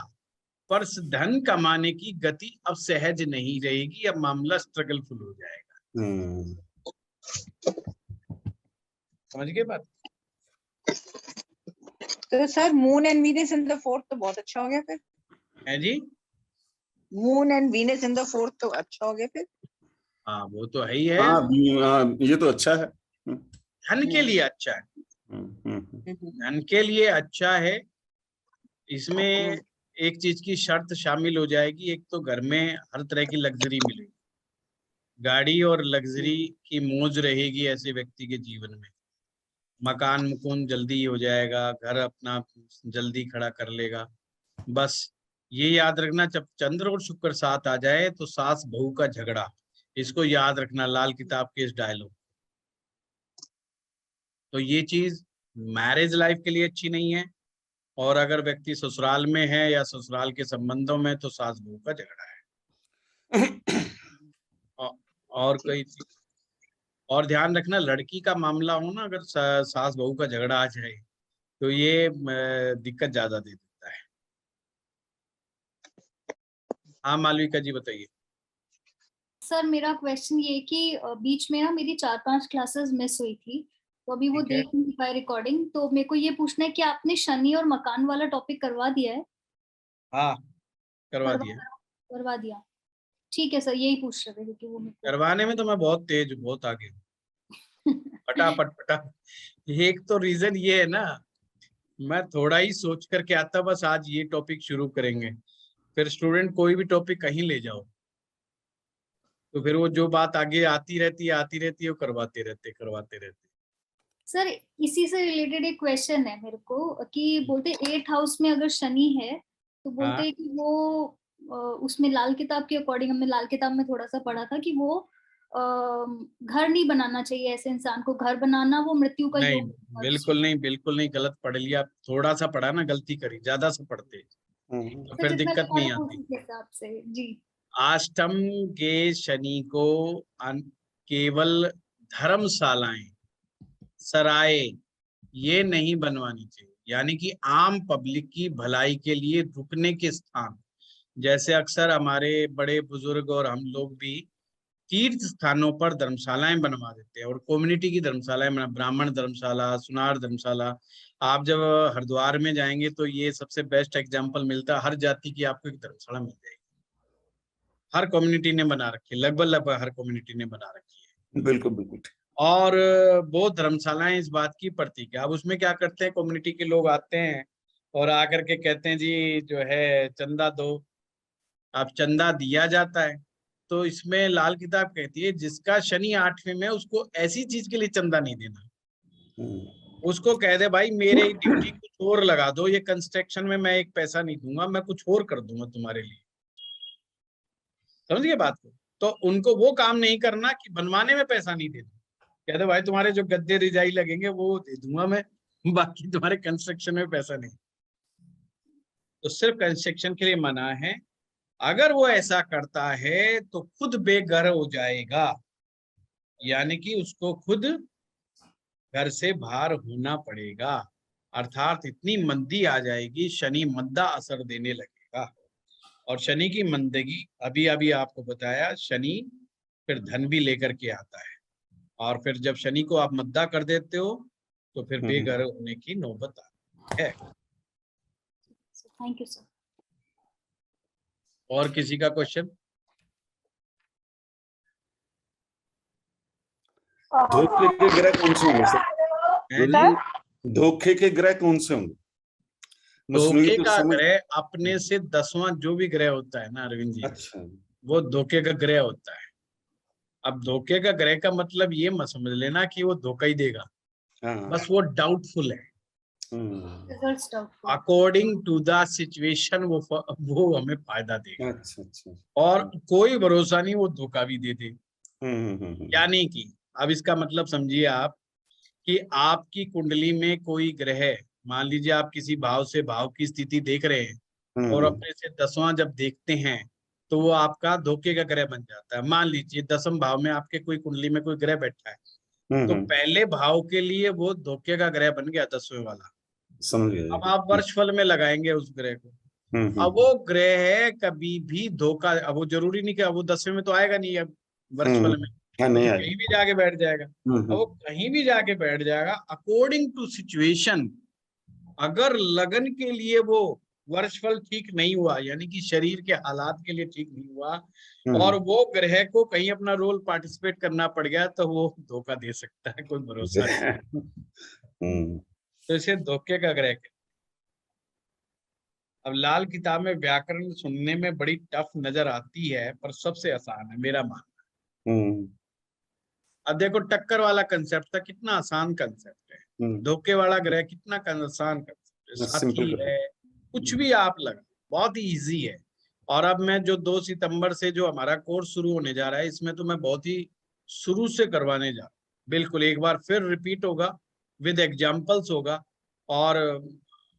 Speaker 2: पर धन कमाने की गति अब सहज नहीं रहेगी, अब मामला स्ट्रगलफुल हो जाएगा। समझ गए बात?
Speaker 6: तो sir moon and Venus in the 4th तो बहुत अच्छा हो गया फिर
Speaker 2: है जी।
Speaker 6: Moon and Venus in the 4th तो अच्छा हो गया फिर।
Speaker 2: हाँ वो तो है ही है।
Speaker 4: ये तो अच्छा है,
Speaker 2: धन के लिए अच्छा है, धन के लिए अच्छा है। इसमें एक चीज की शर्त शामिल हो जाएगी, एक तो घर में हर तरह की लग्जरी मिलेगी, गाड़ी और लग्जरी की मौज रहेगी ऐसे व्यक्ति के जीवन में। मकान मुकुन जल्दी हो जाएगा, घर अपना जल्दी खड़ा कर लेगा। बस ये याद रखना, जब चंद्र और शुक्र साथ आ जाए तो सास बहू का झगड़ा, इसको याद रखना लाल किताब के इस डायलॉग। तो ये चीज मैरिज लाइफ के लिए अच्छी नहीं है, और अगर व्यक्ति ससुराल में है या ससुराल के संबंधों में तो सास बहू का झगड़ा है। और कई चीज और ध्यान रखना, लड़की का मामला हो ना, अगर सास बहू का झगड़ा आ जाए तो ये दिक्कत ज्यादा दे देता है। हाँ मालविका जी बताइए।
Speaker 3: सर मेरा क्वेश्चन ये है कि बीच में ना मेरी 4-5 क्लासेस मिस हुई थी, तो अभी वो
Speaker 2: ठीक है।
Speaker 3: देख नहीं पाए रिकॉर्डिंग, तो मेरे को ये पूछना है कि आपने शनि और मकान वाला टॉपिक करवा दिया है?
Speaker 2: हाँ करवा दिया।
Speaker 3: करवा दिया, ठीक है सर, यही पूछ रहे थे क्योंकि वो मेरे
Speaker 2: करवाने में तो मैं बहुत तेज हूँ, बहुत आगे हूँ।
Speaker 3: को
Speaker 2: फटाफट फटाफट। एक तो रीजन ये है ना, मैं थोड़ा ही सोच करके आता, बस आज ये टॉपिक शुरू करेंगे, फिर स्टूडेंट कोई भी टॉपिक कहीं ले जाओ तो फिर वो जो बात आगे आती रहती है वो करवाते रहते।
Speaker 3: सर इसी से रिलेटेड एक क्वेश्चन है मेरे को कि बोलते 8th हाउस में अगर शनि है तो बोलते
Speaker 2: हाँ
Speaker 3: हैं कि वो उसमें लाल किताब के अकॉर्डिंग, हमने लाल किताब में थोड़ा सा पढ़ा था कि वो घर नहीं बनाना चाहिए, ऐसे इंसान को घर बनाना वो मृत्यु का
Speaker 2: नहीं,
Speaker 3: योग।
Speaker 2: बिल्कुल नहीं, गलत पढ़ लिया, थोड़ा सा पढ़ा ना, गलती करी, ज्यादा से पढ़ते तो
Speaker 3: सर
Speaker 2: फिर
Speaker 3: जितना
Speaker 2: दिक्कत नहीं
Speaker 3: याद हो
Speaker 2: आती।
Speaker 3: उस हिसाब से जी।
Speaker 2: अष्टम के शनि को केवल धर्मशालाएं, सराय ये नहीं बनवानी चाहिए, यानी कि आम पब्लिक की भलाई के लिए रुकने के स्थान, जैसे अक्सर हमारे बड़े बुजुर्ग और हम लोग भी तीर्थ स्थानों पर धर्मशालाएं बनवा देते हैं, और कम्युनिटी की धर्मशालाएं बना, ब्राह्मण धर्मशाला, सुनार धर्मशाला। आप जब हरिद्वार में जाएंगे तो ये सबसे बेस्ट एग्जांपल मिलता है, हर जाति की आपको एक धर्मशाला मिल जाएगी, हर कम्युनिटी ने बना रखी है, लगभग हर कम्युनिटी ने बना रखी है।
Speaker 4: बिल्कुल बिल्कुल।
Speaker 2: और वो धर्मशालाएं इस बात की प्रतीक है। अब उसमें क्या करते हैं, कम्युनिटी के लोग आते हैं और आकर के कहते हैं जी जो है चंदा दो, अब चंदा दिया जाता है। तो इसमें लाल किताब कहती है जिसका शनि 8वें में, उसको ऐसी चीज के लिए चंदा नहीं देना, उसको कह दे भाई मेरे ड्यूटी कुछ और लगा दो, ये कंस्ट्रक्शन में मैं एक पैसा नहीं दूंगा, मैं कुछ और कर दूंगा तुम्हारे लिए। समझ गए बात को? तो उनको वो काम नहीं करना कि बनवाने में पैसा नहीं देना, कह दे भाई तुम्हारे जो गद्दे रिजाई लगेंगे वो दे दूंगा मैं, बाकी तुम्हारे कंस्ट्रक्शन में पैसा नहीं। तो सिर्फ कंस्ट्रक्शन के लिए मना है। अगर वो ऐसा करता है तो खुद बेघर हो जाएगा, यानी कि उसको खुद घर से बाहर होना पड़ेगा, अर्थात इतनी मंदी आ जाएगी, शनि मंदा असर देने लगेगा। और शनि की मंदगी अभी अभी आपको बताया, शनि फिर धन भी लेकर के आता है, और फिर जब शनि को आप मद्दा कर देते हो तो फिर बेघर होने की नौबत आती है।
Speaker 3: Thank you sir.
Speaker 2: और किसी का क्वेश्चन?
Speaker 4: धोखे के ग्रह कौन से होंगे सर? धोखे के ग्रह कौन से होंगे?
Speaker 2: धोखे का ग्रह अपने से 10वां जो भी ग्रह होता है ना अरविंद जी,
Speaker 4: अच्छा,
Speaker 2: वो धोखे का ग्रह होता है। अब धोखे का ग्रह का मतलब ये मत समझ लेना कि वो धोखा ही देगा, बस वो डाउटफुल है, अकॉर्डिंग टू द सिचुएशन वो हमें फायदा देगा।
Speaker 4: अच्छा अच्छा।
Speaker 2: और कोई भरोसा नहीं वो धोखा भी दे दे। यानी कि अब इसका मतलब समझिए आप कि आपकी कुंडली में कोई ग्रह, मान लीजिए आप किसी भाव से भाव की स्थिति देख रहे हैं और अपने से 10वां जब देखते हैं तो वो आपका धोखे का ग्रह बन जाता है। मान लीजिए 10वें भाव में आपके कोई कुंडली में कोई ग्रह बैठा है तो पहले भाव के लिए वो धोखे का ग्रह बन गया 10वें वाला।
Speaker 4: समझ गया।
Speaker 2: अब आप वर्षफल में लगाएंगे उस ग्रह को, अब वो ग्रह है कभी भी धोखा, अब वो जरूरी नहीं कि अब वो 10वें में तो आएगा नहीं, अब वर्षफल में
Speaker 4: नहीं
Speaker 2: कहीं भी जाके बैठ जाएगा। अब वो कहीं भी जाके बैठ जाएगा अकॉर्डिंग टू सिचुएशन। अगर लगन के लिए वो वर्षफल ठीक नहीं हुआ, यानी कि शरीर के हालात के लिए ठीक नहीं हुआ, और वो ग्रह को कहीं अपना रोल पार्टिसिपेट करना पड़ गया, तो वो धोखा दे सकता है, कोई भरोसा नहीं। तो इसे धोखे का ग्रह कहते हैं। अब लाल किताब में व्याकरण सुनने में बड़ी टफ नजर आती है, पर सबसे आसान है मेरा मानना। अब देखो टक्कर वाला कंसेप्ट था, कितना आसान कंसेप्ट है। धोखे वाला ग्रह कितना आसान कंसेप्ट है, साथी है, कुछ भी आप लगा, बहुत ही इजी है। और अब मैं जो 2 सितंबर से जो हमारा कोर्स शुरू होने जा रहा है, इसमें तो मैं बहुत ही शुरू से करवाने जा रहा हूँ। बिल्कुल एक बार फिर रिपीट होगा, विद एग्जाम्पल्स होगा, और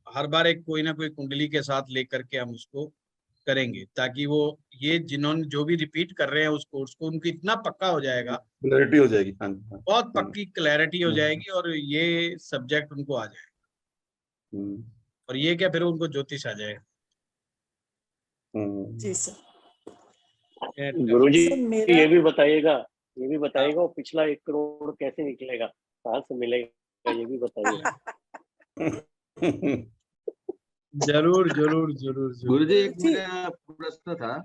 Speaker 2: हर बार एक कोई ना कोई कुंडली के साथ लेकर के हम उसको करेंगे, ताकि वो ये जिन्होंने जो भी रिपीट कर रहे हैं उस कोर्स को, उनको इतना पक्का हो जाएगा,
Speaker 4: क्लैरिटी हो जाएगी। हाँ जी, हाँ।
Speaker 2: बहुत पक्की क्लैरिटी हो जाएगी और ये सब्जेक्ट उनको आ जाएगा। और ये क्या, फिर उनको ज्योतिष आ जाएगा।
Speaker 1: जी सर।
Speaker 5: गुरुजी
Speaker 1: सर, मेरा-
Speaker 5: ये भी बताइएगा वो पिछला 1 करोड़ कैसे निकलेगा, कहाँ से मिलेगा, ये भी बताइएगा।
Speaker 2: जरूर जरूर जरूर जरूर।
Speaker 7: गुरुजी एक
Speaker 1: जी।
Speaker 7: मेरा प्रश्न था।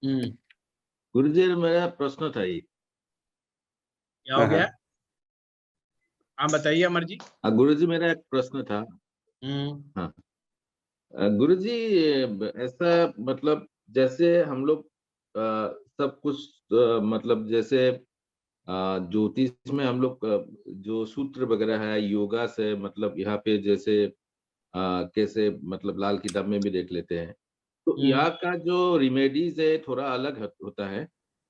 Speaker 7: गुरुजी मेरा प्रश्न था ये।
Speaker 2: क्या हो गया? हाँ बताइए अमर जी।
Speaker 7: गुरुजी मेरा एक प्रश्न था। हाँ गुरुजी, ऐसा मतलब जैसे हम लोग सब कुछ मतलब जैसे ज्योतिष में हम लोग जो सूत्र वगैरह है, योगा से मतलब यहाँ पे जैसे कैसे मतलब लाल किताब में भी देख लेते हैं, तो यहाँ का जो रिमेडीज है थोड़ा अलग होता है।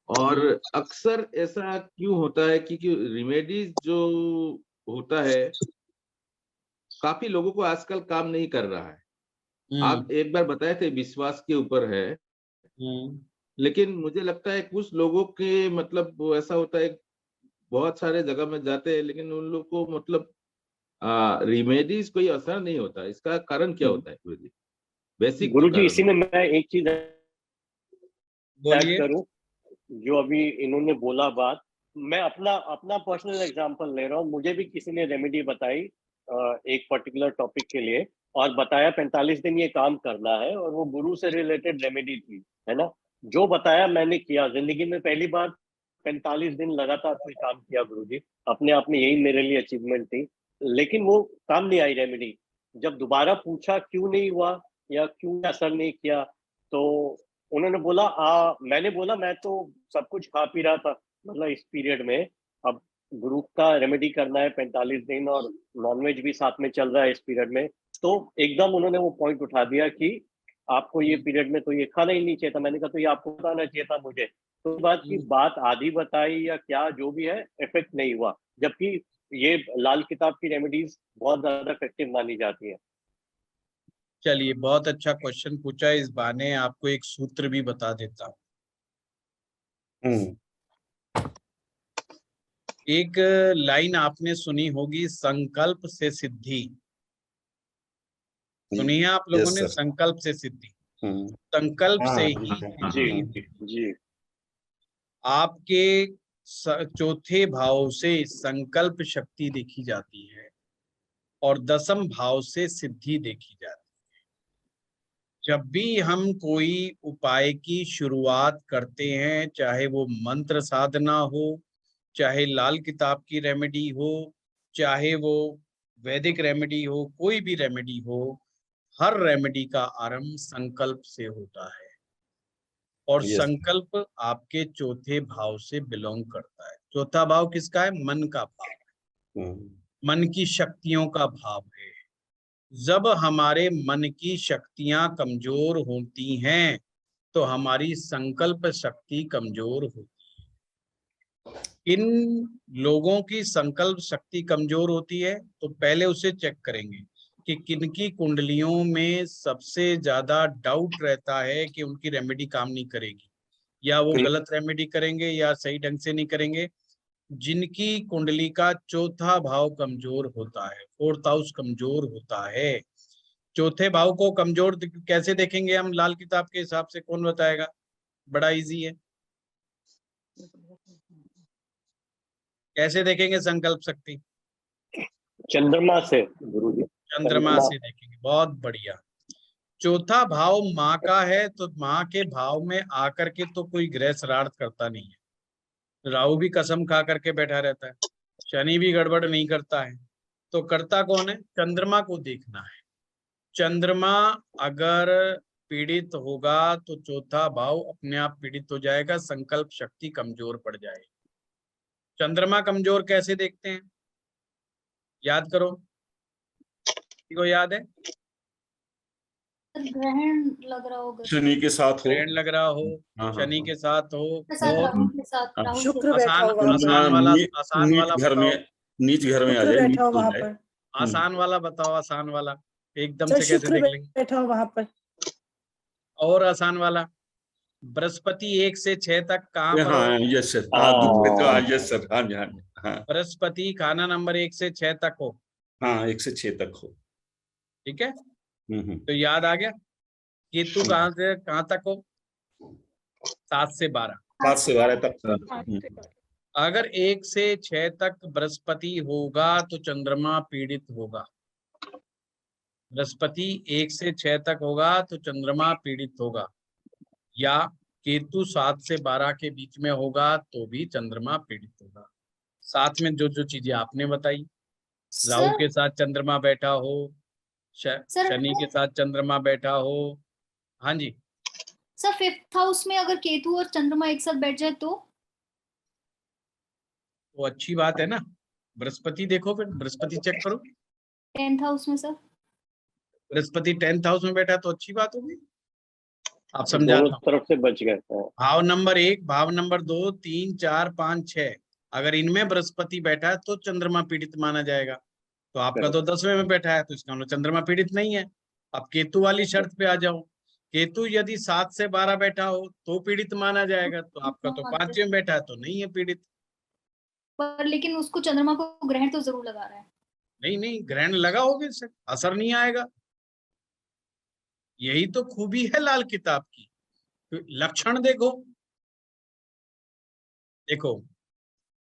Speaker 7: और अक्सर ऐसा क्यों होता है कि रिमेडीज जो होता है काफी लोगों को आजकल काम नहीं कर रहा है। आप एक बार बताए थे विश्वास के ऊपर है, लेकिन मुझे लगता है कुछ लोगों के मतलब वो ऐसा होता है, बहुत सारे जगह में जाते हैं लेकिन उन लोग को मतलब रिमेडीज कोई असर नहीं होता। इसका कारण क्या होता है गुरुजी? बेसिक
Speaker 5: गुरुजी इसी में मैं एक चीज
Speaker 2: बोलिए।
Speaker 5: करूं, जो अभी इन्होंने बोला बात, मैं अपना पर्सनल एग्जांपल ले रहा हूँ। मुझे भी किसी ने रेमेडी बताई एक पर्टिकुलर टॉपिक के लिए, और बताया 45 दिन ये काम करना है, और वो गुरु से रिलेटेड रेमेडी थी, है ना। जो बताया मैंने किया, जिंदगी में पहली बार 45 दिन लगातार कोई काम किया गुरुजी, अपने आप में यही मेरे लिए अचीवमेंट थी। लेकिन वो काम नहीं आई रेमेडी। जब दोबारा पूछा क्यों नहीं हुआ या क्यों असर नहीं किया, तो उन्होंने बोला मैंने बोला मैं तो सब कुछ खा पी रहा था मतलब इस पीरियड में, अब गुरु का रेमेडी करना है 45 दिन और नॉनवेज भी साथ में चल रहा है इस पीरियड में, तो एकदम उन्होंने वो पॉइंट उठा दिया कि आपको ये पीरियड में तो ये खाना ही नहीं चाहिए था। मैंने कहा तो ये आपको बताना चाहिए था मुझे। तो बात की बात आधी बताई या क्या जो भी है, इफेक्ट नहीं हुआ, जबकि ये लाल किताब की रेमेडीज बहुत ज्यादा इफेक्टिव मानी जाती है।
Speaker 2: चलिए, बहुत अच्छा क्वेश्चन पूछा। इस बहाने आपको एक सूत्र भी बता देता हूँ। एक लाइन आपने सुनी होगी, संकल्प से सिद्धि। सुनी है आप लोगों ने? संकल्प से सिद्धि, संकल्प से ही सिद्धि।
Speaker 5: जी।
Speaker 2: आपके चौथे भाव से संकल्प शक्ति देखी जाती है और 10वें भाव से सिद्धि देखी जाती है। जब भी हम कोई उपाय की शुरुआत करते हैं, चाहे वो मंत्र साधना हो, चाहे लाल किताब की रेमेडी हो, चाहे वो वैदिक रेमेडी हो, कोई भी रेमेडी हो, हर रेमेडी का आरंभ संकल्प से होता है। और संकल्प आपके चौथे भाव से बिलोंग करता है। चौथा भाव किसका है? मन का भाव है, मन की शक्तियों का भाव है। जब हमारे मन की शक्तियां कमजोर होती हैं तो हमारी संकल्प शक्ति कमजोर होती है। इन लोगों की संकल्प शक्ति कमजोर होती है तो पहले उसे चेक करेंगे कि किनकी कुंडलियों में सबसे ज्यादा डाउट रहता है कि उनकी रेमेडी काम नहीं करेगी, या वो गलत रेमेडी करेंगे या सही ढंग से नहीं करेंगे। जिनकी कुंडली का चौथा भाव कमजोर होता है, 4th हाउस कमजोर होता है। चौथे भाव को कमजोर कैसे देखेंगे हम लाल किताब के हिसाब से? कौन बताएगा? बड़ा इजी है। कैसे देखेंगे संकल्प शक्ति?
Speaker 5: चंद्रमा से गुरुजी,
Speaker 2: चंद्रमा से देखेंगे। बहुत बढ़िया। चौथा भाव माँ का है तो माँ के भाव में आकर के तो कोई ग्रह शरारत करता नहीं है। राहु भी कसम खा करके बैठा रहता है, शनि भी गड़बड़ नहीं करता है, तो करता कौन है? चंद्रमा को देखना है। चंद्रमा अगर पीड़ित होगा तो चौथा भाव अपने आप पीड़ित हो जाएगा, संकल्प शक्ति कमजोर पड़ जाएगी। चंद्रमा कमजोर कैसे देखते हैं? याद करो, किसी को याद है?
Speaker 3: ग्रहण लग रहा होगा,
Speaker 4: शनि के साथ हो,
Speaker 2: ग्रहण लग रहा हो, शनि के साथ हो, और
Speaker 3: राहु के साथ, राहु
Speaker 1: शुक्र
Speaker 3: के
Speaker 1: बैठा
Speaker 2: आसान
Speaker 1: होगा
Speaker 2: आसान वाला, आसान
Speaker 4: नीच
Speaker 2: वाला
Speaker 4: घर
Speaker 2: बताओ।
Speaker 4: में, नीच घर में आ
Speaker 1: शुक्र
Speaker 4: जाए,
Speaker 1: बैठा हो
Speaker 4: नीच हो
Speaker 1: वहां
Speaker 4: जाए।
Speaker 1: पर।
Speaker 2: आसान वाला बताओ, आसान वाला एकदम
Speaker 1: सर
Speaker 2: से कैसे
Speaker 1: शुक्र
Speaker 2: देख लेंगे?
Speaker 1: बैठा हो वहां पर।
Speaker 2: और आसान वाला बृहस्पति 1 से 6 तक कहाँ पर
Speaker 4: हाँ
Speaker 2: हो?
Speaker 4: यस सर, हाँ यस सर, हाँ जी हाँ जी, हाँ
Speaker 2: बृहस्पति खाना नंबर 1 से 6 तक हो।
Speaker 4: हाँ 1 से 6 तक हो।
Speaker 2: ठीक है,
Speaker 4: हम्म।
Speaker 2: तो याद आ गया। केतु कहाँ से कहाँ तक हो? 7 से 12।
Speaker 4: 7 से 12 तक।
Speaker 2: अगर 1 से 6 तक बृहस्पति होगा तो चंद्रमा पीड़ित होगा। बृहस्पति 1 से 6 तक होगा तो चंद्रमा पीड़ित होगा, या केतु 7 से 12 के बीच में होगा तो भी चंद्रमा पीड़ित होगा। साथ में जो जो चीजें आपने बताई, राहु के साथ चंद्रमा बैठा हो, शनि के साथ चंद्रमा बैठा हो। हाँ जी
Speaker 3: सर 5th हाउस में अगर केतु और चंद्रमा एक साथ बैठ जाए तो
Speaker 2: अच्छी बात है ना। बृहस्पति देखो, फिर बृहस्पति चेक करो।
Speaker 3: 10th हाउस में सर,
Speaker 2: बृहस्पति 10th हाउस में बैठा तो अच्छी बात होगी। आप समझाता
Speaker 5: दोनों
Speaker 2: हूं।
Speaker 5: तरफ से बच गए।
Speaker 2: भाव नंबर 1, भाव नंबर 2, 3, 4, 5, 6, अगर इनमें बृहस्पति बैठा है तो चंद्रमा पीड़ित माना जाएगा। तो आपका तो 10वें में बैठा है, तो इसका मतलब चंद्रमा पीड़ित नहीं है। अब केतु वाली शर्त पे आ जाओ। केतु यदि 7 से 12 बैठा हो तो पीड़ित माना जाएगा, तो आपका तो 5वें में बैठा है तो नहीं है पीड़ित।
Speaker 3: पर लेकिन उसको चंद्रमा को ग्रहण तो जरूर लगा रहा है।
Speaker 2: नहीं, ग्रहण लगा होगा, इससे असर नहीं आएगा। यही तो खूबी है लाल किताब की। लक्षण देखो,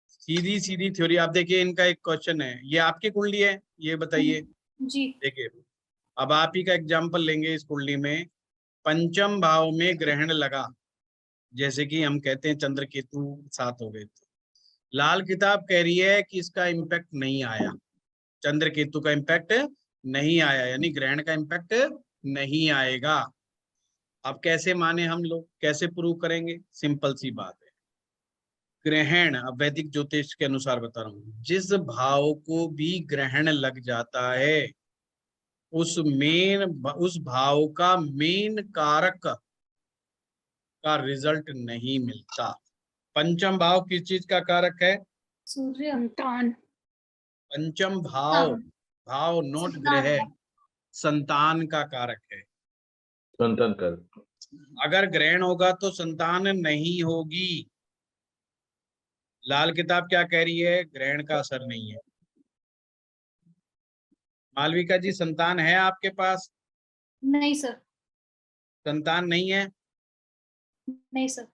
Speaker 2: सीधी सीधी थ्योरी। आप देखिए, इनका एक क्वेश्चन है, ये आपकी कुंडली है, ये बताइए
Speaker 3: जी।
Speaker 2: देखिए, अब आप ही का एग्जाम्पल लेंगे। इस कुंडली में पंचम भाव में ग्रहण लगा, जैसे कि हम कहते हैं चंद्र केतु साथ हो गए, लाल किताब कह रही है कि इसका इम्पैक्ट नहीं आया, चंद्र केतु का इम्पैक्ट नहीं आया, यानी ग्रहण का इम्पैक्ट नहीं आएगा। अब कैसे माने हम लोग, कैसे प्रूव करेंगे? सिंपल सी बात है। ग्रहण, अब वैदिक ज्योतिष के अनुसार बता रहा हूं, जिस भाव को भी ग्रहण लग जाता है उस भाव का मेन कारक का रिजल्ट नहीं मिलता। पंचम भाव किस चीज का कारक है?
Speaker 3: सूर्य।
Speaker 2: पंचम भाव, भाव नोट ग्रह, संतान का कारक है।
Speaker 7: संतान का,
Speaker 2: अगर ग्रहण होगा तो संतान नहीं होगी। लाल किताब क्या कह रही है? ग्रहण का असर नहीं है। मालविका जी, संतान है आपके पास?
Speaker 3: नहीं सर।
Speaker 2: संतान नहीं है?
Speaker 3: नहीं सर।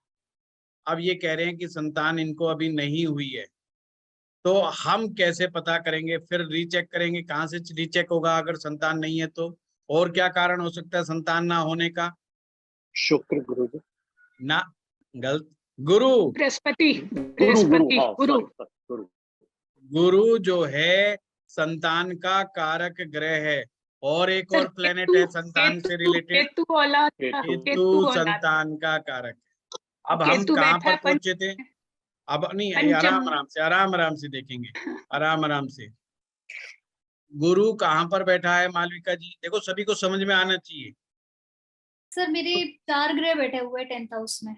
Speaker 2: अब ये कह रहे हैं कि संतान इनको अभी नहीं हुई है, तो हम कैसे पता करेंगे? फिर रीचेक करेंगे। कहाँ से रीचेक होगा अगर संतान नहीं है तो? और क्या कारण हो सकता है संतान ना होने का?
Speaker 5: शुक्र गुरु जी,
Speaker 2: ना, गलत। गुरु,
Speaker 8: बृहस्पति।
Speaker 2: गुरु जो है संतान का कारक ग्रह है, और एक और प्लेनेट है संतान से रिलेटेड, केतु संतान का कारक है। अब हम कहाँ पर पहुंचे थे? अब नहीं, आराम से देखेंगे, आराम से। गुरु कहाँ पर बैठा है मालविका जी? देखो, सभी को समझ में आना चाहिए।
Speaker 3: सर मेरे 4 ग्रह बैठे हुए हैं 10th हाउस में।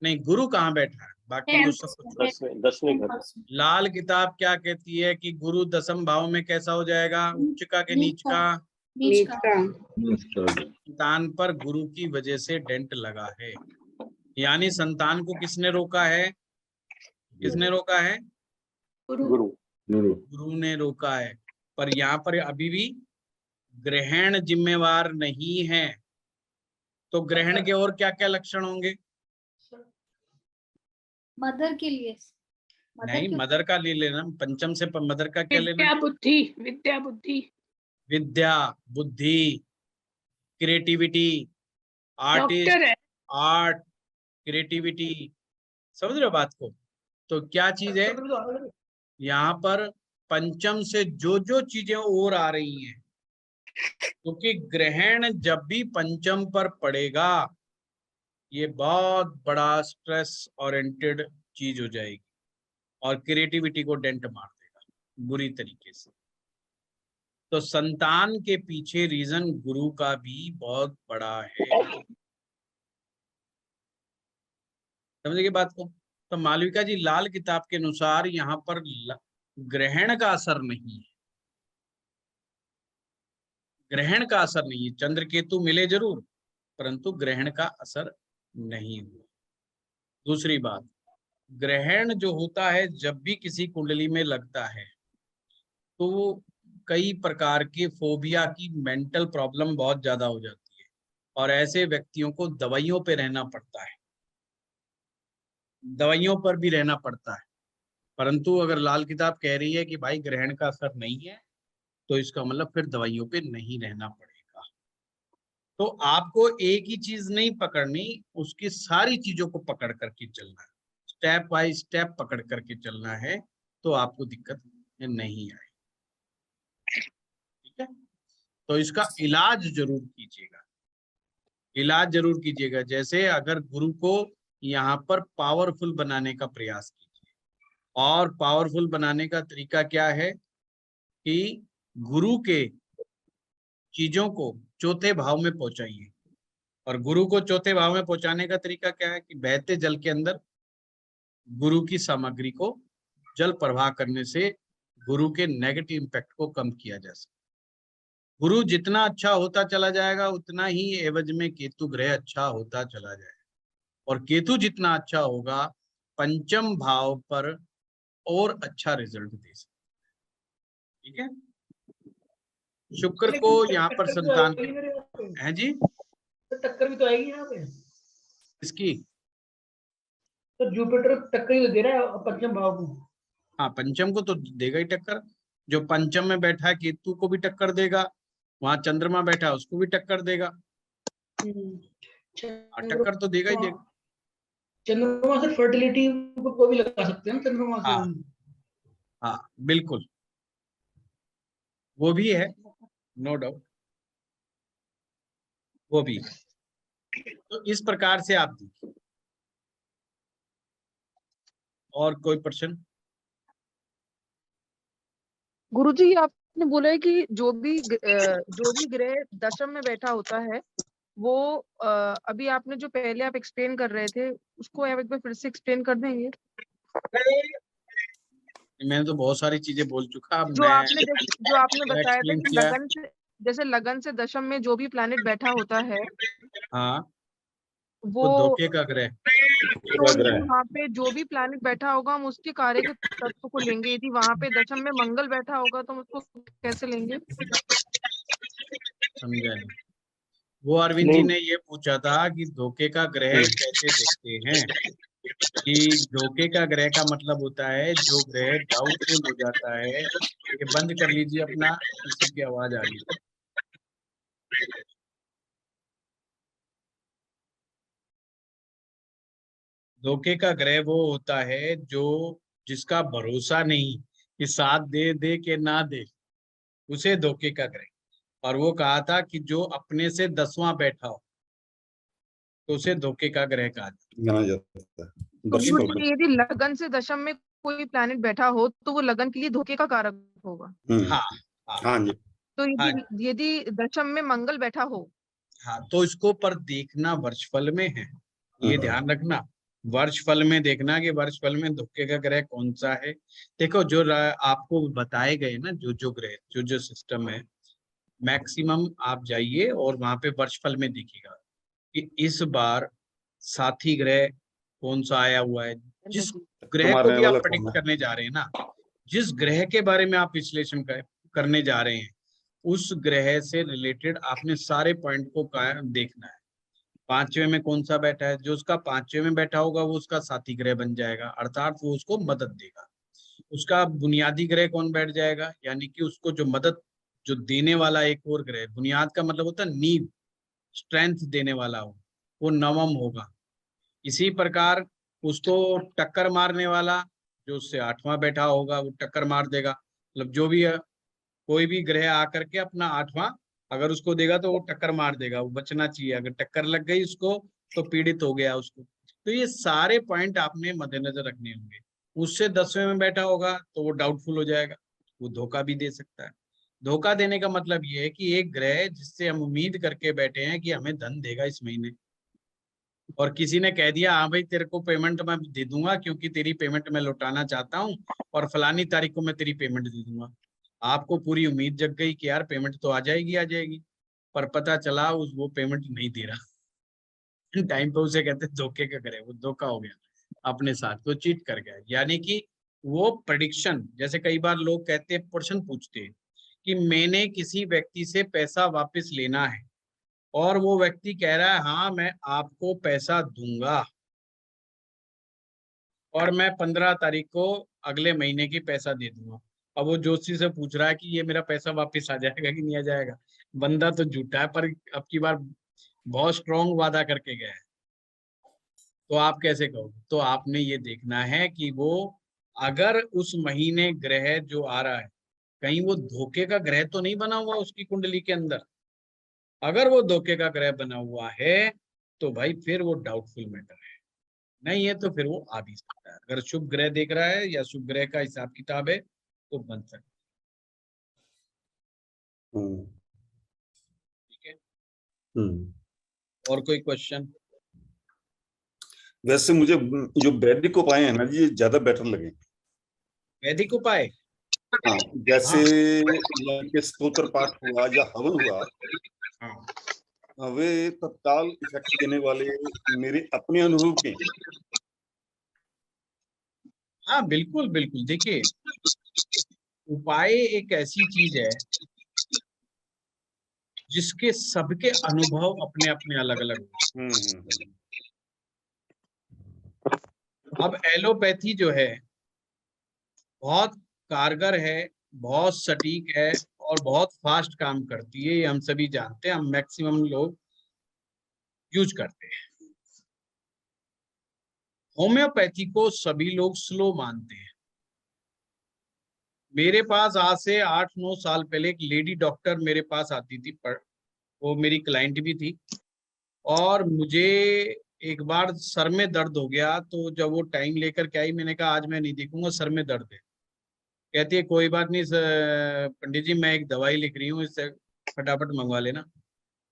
Speaker 2: नहीं, गुरु कहाँ बैठा है? बाकी तो सब कुछ।
Speaker 5: 10वें घर।
Speaker 2: लाल किताब क्या कहती है कि गुरु 10म भाव में कैसा हो जाएगा? उच्च का के नीच का? संतान पर गुरु की वजह से डेंट लगा है, यानी संतान को किसने रोका है? किसने रोका है? गुरु ने रोका है। पर यहाँ पर अभी भी ग्रहण जिम्मेवार नहीं है। तो ग्रहण के और क्या क्या लक्षण होंगे?
Speaker 3: मदर के लिए
Speaker 2: नहीं, मदर का ले लेना, पंचम से मदर का क्या लेना? विद्या बुद्धि, क्रिएटिविटी, आर्टिस्ट, आर्ट, क्रिएटिविटी। समझ रहे हो बात को? तो क्या चीज है यहाँ पर? पंचम से जो जो चीजें और आ रही हैं, क्योंकि ग्रहण जब भी पंचम पर पड़ेगा ये बहुत बड़ा स्ट्रेस ओरिएंटेड चीज हो जाएगी और क्रिएटिविटी को डेंट मार देगा बुरी तरीके से। तो संतान के पीछे रीजन गुरु का भी बहुत बड़ा है। समझिए बात को? तो मालविका जी, लाल किताब के अनुसार यहाँ पर ग्रहण का असर नहीं है, ग्रहण का असर नहीं है। चंद्र केतु मिले जरूर, परंतु ग्रहण का असर नहीं हुआ। दूसरी बात, ग्रहण जो होता है जब भी किसी कुंडली में लगता है तो कई प्रकार के फोबिया की मेंटल प्रॉब्लम बहुत ज्यादा हो जाती है और ऐसे व्यक्तियों को दवाइयों पे रहना पड़ता है, दवाइयों पर भी रहना पड़ता है। परंतु अगर लाल किताब कह रही है कि भाई ग्रहण का असर नहीं है तो इसका मतलब फिर दवाइयों पे नहीं रहना पड़ेगा। तो आपको एक ही चीज नहीं पकड़नी, उसकी सारी चीजों को पकड़ करके चलना है, स्टेप बाय स्टेप पकड़ करके चलना है, तो आपको दिक्कत नहीं आए। ठीक है, तो इसका इलाज जरूर कीजिएगा, इलाज जरूर कीजिएगा। जैसे अगर गुरु को यहाँ पर पावरफुल बनाने का प्रयास कीजिए, और पावरफुल बनाने का तरीका क्या है कि गुरु के चीजों को चौथे भाव में पहुंचाइए। और गुरु को चौथे भाव में पहुंचाने का तरीका क्या है कि बहते जल के अंदर गुरु की सामग्री को जल प्रवाह करने से गुरु के नेगेटिव इंपैक्ट को कम किया जा सकता है। गुरु जितना अच्छा होता चला जाएगा उतना ही एवज में केतु ग्रह अच्छा होता चला जाएगा, और केतु जितना अच्छा होगा पंचम भाव पर और अच्छा रिजल्ट दे सकता है। ठीक है, शुक्र को यहाँ पर संतान है जी,
Speaker 8: टक्कर भी तो आएगी यहाँ पे।
Speaker 2: इसकी
Speaker 8: तो जुपिटर टक्कर ही तो दे रहा है पंचम भाव को।
Speaker 2: हाँ, पंचम को तो देगा ही टक्कर। जो पंचम में बैठा है केतु को भी टक्कर देगा, वहां चंद्रमा बैठा है उसको भी टक्कर देगा, टक्कर तो देगा ही देगा।
Speaker 8: चंद्रमा से फर्टिलिटी को भी लगा सकते हैं चंद्रमा से।
Speaker 2: हाँ हाँ बिल्कुल, वो भी है, नो डाउट, वो भी है। तो इस प्रकार से आप देखिए। और कोई प्रश्न?
Speaker 9: गुरुजी, आपने बोला है कि जो भी ग्रह दशम में बैठा होता है वो अभी आपने जो पहले आप एक्सप्लेन कर रहे थे उसको एक बार फिर से एक्सप्लेन कर देंगे?
Speaker 2: मैंने तो बहुत सारी चीजें बोल चुका।
Speaker 9: जो आपने बताया था कि
Speaker 2: किया।
Speaker 9: लगन से, जैसे लगन से दशम में जो भी प्लैनेट बैठा होता है
Speaker 2: हाँ,
Speaker 9: वो
Speaker 2: धोखे का ग्रह,
Speaker 9: तो वहाँ पे जो भी प्लैनेट बैठा होगा हम उसके कार्य के तत्व को लेंगे। यदि वहाँ पे दशम में मंगल बैठा होगा तो हम उसको कैसे लेंगे?
Speaker 2: समझा नहीं। वो अरविंद जी ने ये पूछा था कि धोखे का ग्रह कैसे देखते हैं, कि धोखे का ग्रह का मतलब होता है जो ग्रह डाउटफुल हो जाता है। ये बंद कर लीजिए अपना, किसी की आवाज आ रही है। धोखे का ग्रह वो होता है जो जिसका भरोसा नहीं कि साथ दे दे के ना दे, उसे धोखे का ग्रह। और वो कहा था कि जो अपने से 10वां बैठा हो तो उसे धोखे का ग्रह कहा
Speaker 4: जाता है।
Speaker 9: तो यदि लगन से दशम में कोई प्लैनेट बैठा हो तो वो लगन के लिए धोखे का कारक होगा।
Speaker 2: हाँ
Speaker 4: हाँ जी।
Speaker 9: तो यदि दशम में मंगल बैठा हो, हाँ,
Speaker 2: तो इसको पर देखना वर्षफल में है, ये ध्यान रखना। वर्षफल में देखना कि वर्षफल में धोखे का ग्रह कौन सा है। देखो जो आपको बताए गए ना, जो ग्रह जो सिस्टम है, मैक्सिमम आप जाइए और वहां पे वर्षफल में देखिएगा कि इस बार साथी ग्रह कौन सा आया हुआ है। जिस ग्रह को भी आप प्रेडिक्ट करने जा रहे हैं ना, जिस ग्रह के बारे में आप विश्लेषण करने जा रहे हैं, उस ग्रह से रिलेटेड आपने सारे पॉइंट को देखना है। 5वें में कौन सा बैठा है, जो उसका 5वें में बैठा होगा वो उसका साथी ग्रह बन जाएगा, अर्थात वो उसको मदद देगा। उसका बुनियादी ग्रह कौन बैठ जाएगा, यानी कि उसको जो मदद जो देने वाला एक और ग्रह, बुनियाद का मतलब होता है नींव, स्ट्रेंथ देने वाला हो, वो 9वां होगा। इसी प्रकार उसको टक्कर मारने वाला जो उससे 8वां बैठा होगा वो टक्कर मार देगा। मतलब जो भी कोई भी ग्रह आकर के अपना 8वां अगर उसको देगा तो वो टक्कर मार देगा, वो बचना चाहिए। अगर टक्कर लग गई उसको तो पीड़ित हो गया उसको। तो ये सारे पॉइंट आपने मद्देनजर रखने होंगे। उससे 10वें में बैठा होगा तो वो डाउटफुल हो जाएगा, वो धोखा भी दे सकता है। धोखा देने का मतलब ये है कि एक ग्रह जिससे हम उम्मीद करके बैठे हैं कि हमें धन देगा इस महीने, और किसी ने कह दिया हाँ भाई तेरे को पेमेंट मैं दे दूंगा क्योंकि तेरी पेमेंट मैं लौटाना चाहता हूँ और फलानी तारीख को मैं तेरी पेमेंट दे दूंगा। आपको पूरी उम्मीद जग गई कि यार पेमेंट तो आ जाएगी, पर पता चला वो पेमेंट नहीं दे रहा। टाइम पे उसे कहते धोखे का ग्रह, वो धोखा हो गया अपने साथ, तो चीट कर गया। यानी कि वो प्रेडिक्शन, जैसे कई बार लोग कहते हैं, प्रश्न पूछते हैं कि मैंने किसी व्यक्ति से पैसा वापस लेना है और वो व्यक्ति कह रहा है हाँ मैं आपको पैसा दूंगा, और मैं 15 तारीख को अगले महीने की पैसा दे दूंगा। अब वो जोशी से पूछ रहा है कि ये मेरा पैसा वापस आ जाएगा कि नहीं आ जाएगा। बंदा तो झूठा है, पर अब की बार बहुत स्ट्रॉन्ग वादा करके गया है, तो आप कैसे कहोगे? तो आपने ये देखना है कि वो अगर उस महीने ग्रह जो आ रहा है कहीं वो धोखे का ग्रह तो नहीं बना हुआ उसकी कुंडली के अंदर। अगर वो धोखे का ग्रह बना हुआ है तो भाई फिर वो डाउटफुल मैटर है, नहीं है तो फिर वो आ भी सकता है। अगर शुभ ग्रह देख रहा है या शुभ ग्रह का हिसाब किताब है तो बन सकता है। ठीक है, और कोई क्वेश्चन?
Speaker 4: वैसे मुझे जो वैदिक उपाय है ना जी, ये ज्यादा बेटर लगे।
Speaker 2: वैदिक उपाय?
Speaker 4: हाँ, जैसे के स्तोत्र पाठ हुआ या हवन हुआ, वे तत्काल इफेक्ट देने वाले मेरे अपने अनुभव के।
Speaker 2: हाँ बिल्कुल बिल्कुल। देखिए, उपाय एक ऐसी चीज है जिसके सबके अनुभव अपने अपने अलग अलग होते हैं। अब एलोपैथी जो है बहुत कारगर है, बहुत सटीक है और बहुत फास्ट काम करती है, ये हम सभी जानते हैं, हम मैक्सिमम लोग यूज करते हैं। होम्योपैथी को सभी लोग स्लो मानते हैं। मेरे पास आज से 8-9 साल पहले एक लेडी डॉक्टर मेरे पास आती थी, पर वो मेरी क्लाइंट भी थी, और मुझे एक बार सर में दर्द हो गया, तो जब वो टाइम लेकर के आई, मैंने कहा आज मैं नहीं देखूंगा, सर में दर्द है। कहती है कोई बात नहीं पंडित जी, मैं एक दवाई लिख रही हूँ, इससे फटाफट मंगवा लेना।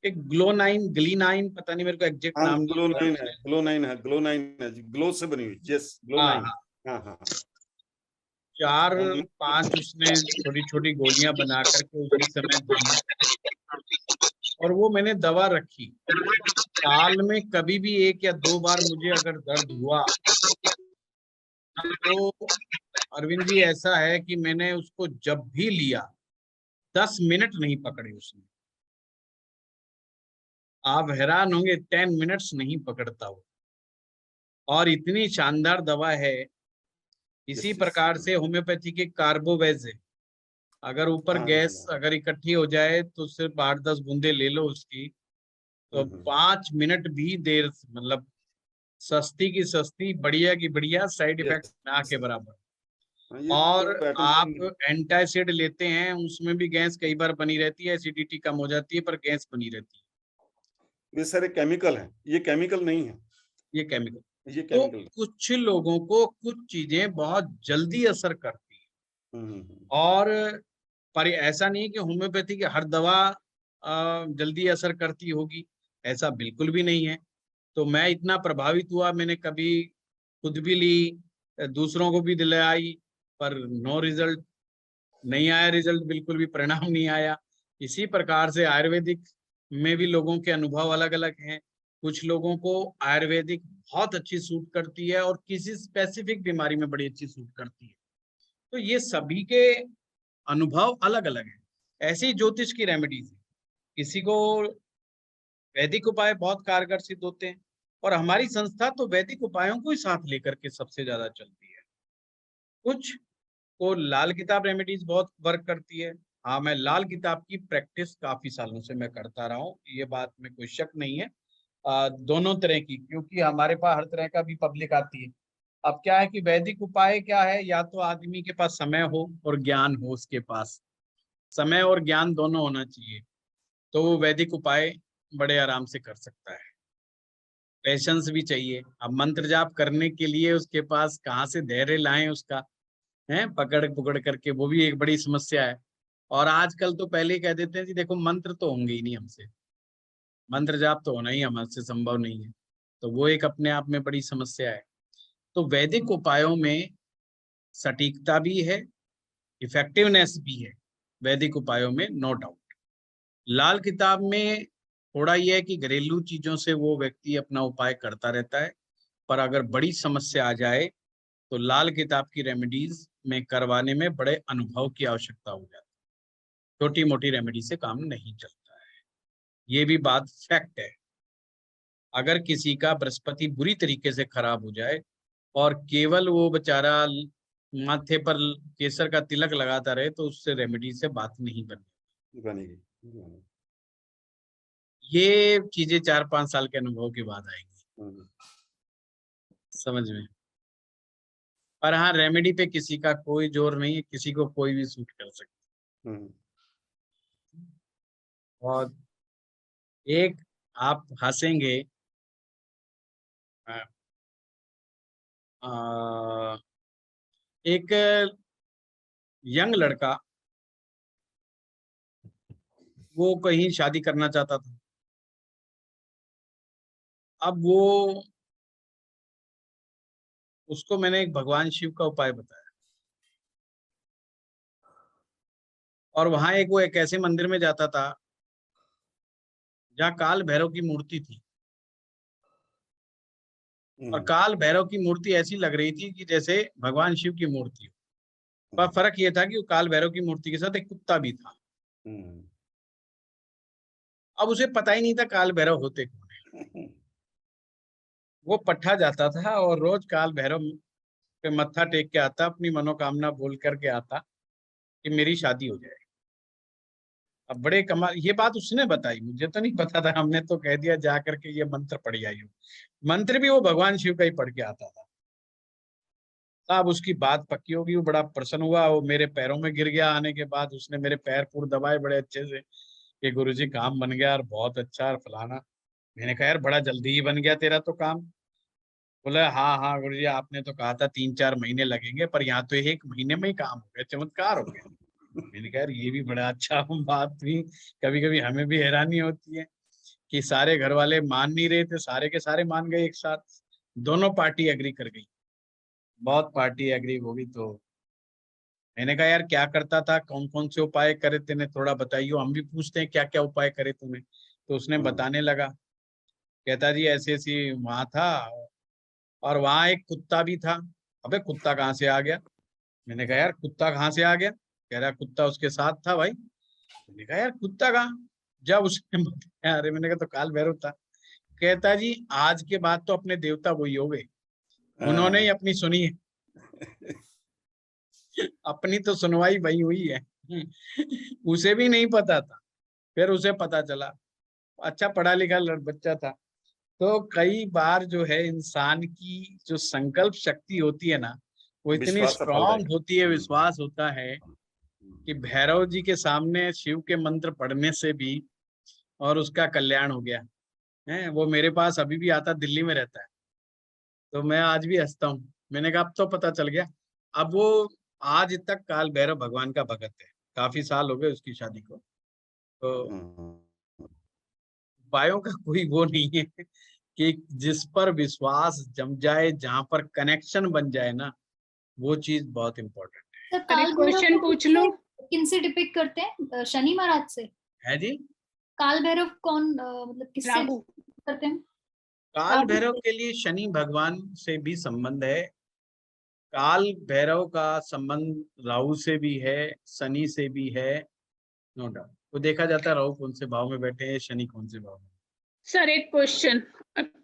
Speaker 2: एक ग्लीनाइन, पता नहीं मेरे को एग्जैक्ट नाम नहीं।
Speaker 4: ग्लोनाइन है जी, ग्लो से बनी हुई। यस, ग्लोनाइन। हाँ हाँ।
Speaker 2: 4-5 उसने छोटी छोटी गोलियां बना करके उसी समय दी, और वो मैंने दवा रखी। साल में कभी भी 1 या 2 बार मुझे अगर दर्द हुआ तो अरविंद जी ऐसा है कि मैंने उसको जब भी लिया 10 मिनट नहीं पकड़े उसने। आप हैरान होंगे, 10 मिनट्स नहीं पकड़ता वो, और इतनी शानदार दवा है। इसी प्रकार से होम्योपैथी के कार्बोवेज है, अगर ऊपर गैस अगर इकट्ठी हो जाए तो सिर्फ 8-10 बूंदे ले लो उसकी, तो 5 मिनट भी देर, मतलब सस्ती की सस्ती, बढ़िया की बढ़िया, साइड इफेक्ट ना के बराबर। और आप एंटासिड लेते हैं, उसमें भी गैस कई बार बनी रहती है, एसिडिटी कम हो जाती है, पर गैस बनी रहती है।
Speaker 4: ये सारे केमिकल हैं, ये केमिकल नहीं है,
Speaker 2: ये केमिकल। तो कुछ लोगों को कुछ चीजें बहुत जल्दी असर करती है, और पर ऐसा नहीं है कि होम्योपैथी की हर दवा जल्दी असर करती होगी, ऐसा बिल्कुल भी नहीं है। तो मैं इतना प्रभावित हुआ, मैंने कभी खुद भी ली, दूसरों को भी दिलाई, पर नो रिजल्ट, नहीं आया रिजल्ट, बिल्कुल भी परिणाम नहीं आया। इसी प्रकार से आयुर्वेदिक में भी लोगों के अनुभव अलग अलग हैं। कुछ लोगों को आयुर्वेदिक बहुत अच्छी सूट करती है और किसी स्पेसिफिक बीमारी में बड़ी अच्छी सूट करती है। तो ये सभी के अनुभव अलग अलग है। ऐसी ज्योतिष की रेमेडीज, किसी को वैदिक उपाय बहुत कारगर सिद्ध होते हैं, और हमारी संस्था तो वैदिक उपायों को ही साथ लेकर के सबसे ज्यादा चलती है। कुछ को लाल किताब रेमेडीज बहुत वर्क करती है। हाँ, मैं लाल किताब की प्रैक्टिस काफी सालों से मैं करता रहा हूँ, ये बात में कोई शक नहीं है। दोनों तरह की, क्योंकि हमारे पास हर तरह का भी पब्लिक आती है। अब क्या है कि वैदिक उपाय क्या है, या तो आदमी के पास समय हो और ज्ञान हो, उसके पास समय और ज्ञान दोनों होना चाहिए, तो वो वैदिक उपाय बड़े आराम से कर सकता है। पेशेंस भी चाहिए। अब मंत्र जाप करने के लिए उसके पास कहाँ से धैर्य लाएं उसका, है पकड़ करके, वो भी एक बड़ी समस्या है। और आजकल तो पहले ही कह देते हैं जी देखो मंत्र तो होंगे ही नहीं हमसे, मंत्र जाप तो होना ही हमसे संभव नहीं है, तो वो एक अपने आप में बड़ी समस्या है। तो वैदिक उपायों में सटीकता भी है, इफेक्टिवनेस भी है वैदिक उपायों में, नो डाउट। लाल किताब में थोड़ा ये है कि घरेलू चीजों से वो व्यक्ति अपना उपाय करता रहता है, पर अगर बड़ी समस्या आ जाए तो लाल किताब की रेमेडीज में करवाने में बड़े अनुभव की आवश्यकता हो जाती है। छोटी मोटी रेमेडी से काम नहीं चलता है, ये भी बात फैक्ट है। अगर किसी का बृहस्पति बुरी तरीके से खराब हो जाए और केवल वो बेचारा माथे पर केसर का तिलक लगाता रहे तो उससे रेमेडी से बात नहीं
Speaker 4: बनेगी।
Speaker 2: ये चीजें 4-5 साल के अनुभव के बाद आएंगी समझ में। पर हाँ, रेमेडी पे किसी का कोई जोर नहीं है, किसी को कोई भी सूट कर सकता है। और एक आप हंसेंगे, एक यंग लड़का वो कहीं शादी करना चाहता था। अब वो उसको मैंने एक भगवान शिव का उपाय बताया, और वहां वो एक ऐसे मंदिर में जाता था जहाँ काल भैरव की मूर्ति थी, और काल भैरव की मूर्ति ऐसी लग रही थी कि जैसे भगवान शिव की मूर्ति हो। पर फर्क ये था कि वो काल भैरव की मूर्ति के साथ एक कुत्ता भी था। अब उसे पता ही नहीं था काल भैरव होते कौन है। वो पट्टा जाता था और रोज काल भैरव पे मत्था टेक के आता, अपनी मनोकामना बोल करके आता कि मेरी शादी हो जाए। अब बड़े कमाल, ये बात उसने बताई, मुझे तो नहीं पता था। हमने तो कह दिया जा करके ये मंत्र पढ़ आइयो। मंत्र भी वो भगवान शिव का ही पढ़ के आता था। अब उसकी बात पक्की होगी, वो बड़ा प्रसन्न हुआ। वो मेरे पैरों में गिर गया। आने के बाद उसने मेरे पैर पूर दबाए बड़े अच्छे से कि गुरुजी काम बन गया और बहुत अच्छा और फलाना। मैंने कहा यार बड़ा जल्दी ही बन गया तेरा तो काम। बोला हाँ हाँ गुरुजी, आपने तो कहा था 3-4 महीने लगेंगे, पर यहाँ तो 1 महीने में ही काम हो गया, चमत्कार हो गया। मैंने कहा यार ये भी बड़ा अच्छा बात थी। कभी कभी हमें भी हैरानी होती है कि सारे घर वाले मान नहीं रहे थे, सारे के सारे मान गए एक साथ। दोनों पार्टी एग्री कर गई, बहुत पार्टी एग्री हो गई। तो मैंने कहा यार क्या करता था, कौन कौन से उपाय करे तूने, थोड़ा बताइयो, हम भी पूछते हैं क्या क्या उपाय करे तूने। तो उसने बताने लगा, कहता जी ऐसी ऐसी वहां था, और वहां एक कुत्ता भी था। अबे कुत्ता कहाँ से आ गया? मैंने कहा यार कुत्ता कहाँ से आ गया? कह रहा कुत्ता उसके साथ था भाई। मैंने कहा यार कुत्ता कहाँ? जब उसने बताया, अरे मैंने कहा तो काल भैरव था। कहता जी आज के बाद तो अपने देवता वही हो गए, उन्होंने ही अपनी सुनी है। अपनी तो सुनवाई वही हुई है। उसे भी नहीं पता था, फिर उसे पता चला। अच्छा पढ़ा लिखा बच्चा था। तो कई बार जो है इंसान की जो संकल्प शक्ति होती है ना, वो इतनी
Speaker 4: विश्वास सफल
Speaker 2: स्ट्रांग
Speaker 4: रहेगा।
Speaker 2: होती है, विश्वास होता है कि भैरव जी के सामने शिव के मंत्र पढ़ने से भी और उसका कल्याण हो गया है। वो मेरे पास अभी भी आता, दिल्ली में रहता है, तो मैं आज भी हंसता हूँ। मैंने कहा अब तो पता चल गया। अब वो आज तक काल भैरव भगवान का भगत है, काफी साल हो गए उसकी शादी को। तो उपायों का कोई वो नहीं है कि जिस पर विश्वास जम जाए, जहां पर कनेक्शन बन जाए ना, वो चीज बहुत इम्पोर्टेंट
Speaker 3: सर काल
Speaker 10: क्वेश्चन पूछ लो।
Speaker 3: किनसे डिपिक्ट करते हैं? शनि महाराज से
Speaker 2: है जी।
Speaker 3: काल भैरव कौन मतलब किससे करते हैं?
Speaker 2: काल भैरव के लिए शनि भगवान से भी संबंध है, काल भैरव का संबंध राहु से भी है, शनि से भी है, नो डाउट। तो देखा जाता है राहु कौन से भाव में बैठे हैं, शनि कौन से भाव में।
Speaker 10: सर एक क्वेश्चन,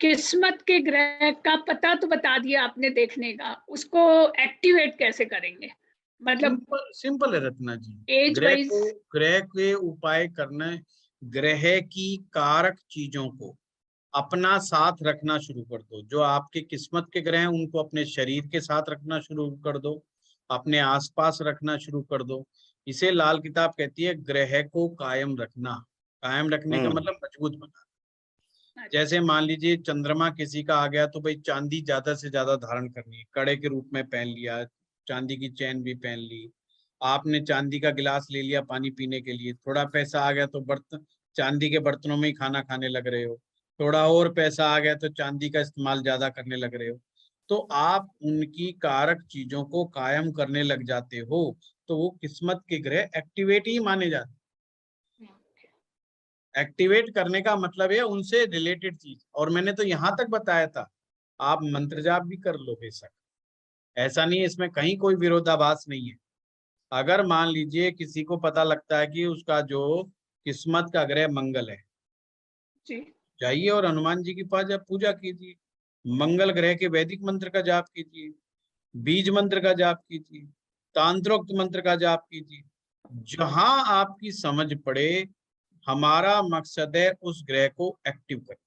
Speaker 10: किस्मत के ग्रह का पता तो बता दिया आपने देखने का, उसको एक्टिवेट कैसे करेंगे? मतलब
Speaker 2: सिंपल है रत्ना जी,
Speaker 10: एज वाइज
Speaker 2: ग्रह के उपाय करना, ग्रह की कारक चीजों को अपना साथ रखना शुरू कर दो। जो आपके किस्मत के ग्रह हैं उनको अपने शरीर के साथ रखना शुरू कर दो, अपने आसपास रखना शुरू कर दो। इसे लाल किताब कहती है ग्रह को कायम रखना। कायम रखने का मतलब मजबूत बनाना। जैसे मान लीजिए चंद्रमा किसी का आ गया तो भाई चांदी ज्यादा से ज्यादा धारण करनी है, कड़े के रूप में पहन लिया, चांदी की चैन भी पहन ली, आपने चांदी का गिलास ले लिया पानी पीने के लिए। थोड़ा पैसा आ गया तो बर्तन, चांदी के बर्तनों में ही खाना खाने लग रहे हो। थोड़ा और पैसा आ गया तो चांदी का इस्तेमाल ज्यादा करने लग रहे हो। तो आप उनकी कारक चीजों को कायम करने लग जाते हो, तो वो किस्मत के ग्रह एक्टिवेट ही माने जाते। एक्टिवेट करने का मतलब है उनसे रिलेटेड चीज। और मैंने तो यहाँ तक बताया था आप मंत्र जाप भी कर लो बेशक, ऐसा नहीं है, इसमें कहीं कोई विरोधाभास नहीं है। अगर मान लीजिए किसी को पता लगता है कि उसका जो किस्मत का ग्रह मंगल है,
Speaker 10: जी
Speaker 2: जाइए और हनुमान जी की पूजा कीजिए, मंगल ग्रह के वैदिक मंत्र का जाप कीजिए, बीज मंत्र का जाप कीजिए, तांत्रोक्त मंत्र का जाप कीजिए, जहां आपकी समझ पड़े। हमारा मकसद है उस ग्रह को एक्टिव करना।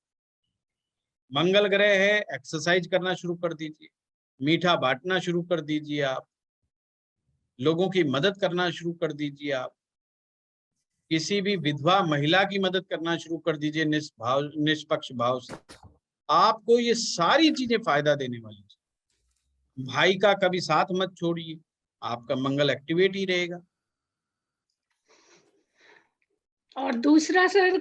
Speaker 2: मंगल ग्रह है, एक्सरसाइज करना शुरू कर दीजिए, मीठा बांटना शुरू कर दीजिए, आप लोगों की मदद करना शुरू कर दीजिए, आप किसी भी विधवा महिला की मदद करना शुरू कर दीजिए निष्पक्ष भाव से। आपको ये सारी चीजें फायदा देने वाली है। भाई का कभी साथ मत छोड़िए, आपका मंगल एक्टिवेट ही रहेगा।
Speaker 10: और दूसरा सर,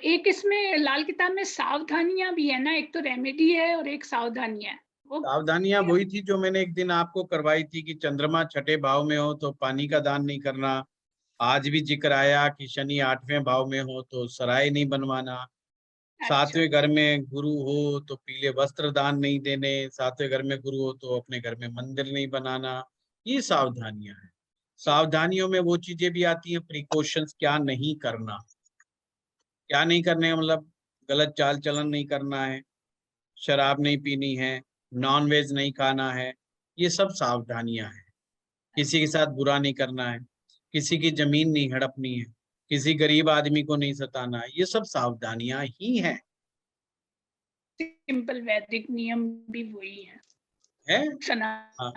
Speaker 10: एक इसमें लाल किताब में सावधानियां भी है ना, एक तो रेमेडी है और एक सावधानियां है। वो
Speaker 2: सावधानियां वही थी जो मैंने एक दिन आपको करवाई थी कि चंद्रमा छठे भाव में हो तो पानी का दान नहीं करना। आज भी जिक्र आया कि शनि 8वें भाव में हो तो सराय नहीं बनवाना। 7वें घर में गुरु हो तो पीले वस्त्र दान नहीं देने। 7वें घर में गुरु हो तो अपने घर में मंदिर नहीं बनाना। ये सावधानियां हैं। सावधानियों में वो चीजें भी आती हैं, प्रिकॉशंस, क्या नहीं करना, क्या नहीं करने मतलब गलत चाल चलन नहीं करना है, शराब नहीं पीनी है, नॉन वेज नहीं खाना है, ये सब सावधानियां हैं। किसी के साथ बुरा नहीं करना है, किसी की जमीन नहीं हड़पनी है, किसी गरीब आदमी को नहीं सताना है, ये सब सावधानियां ही हैं।
Speaker 10: सिंपल वैदिक नियम भी वही है?
Speaker 2: हाँ।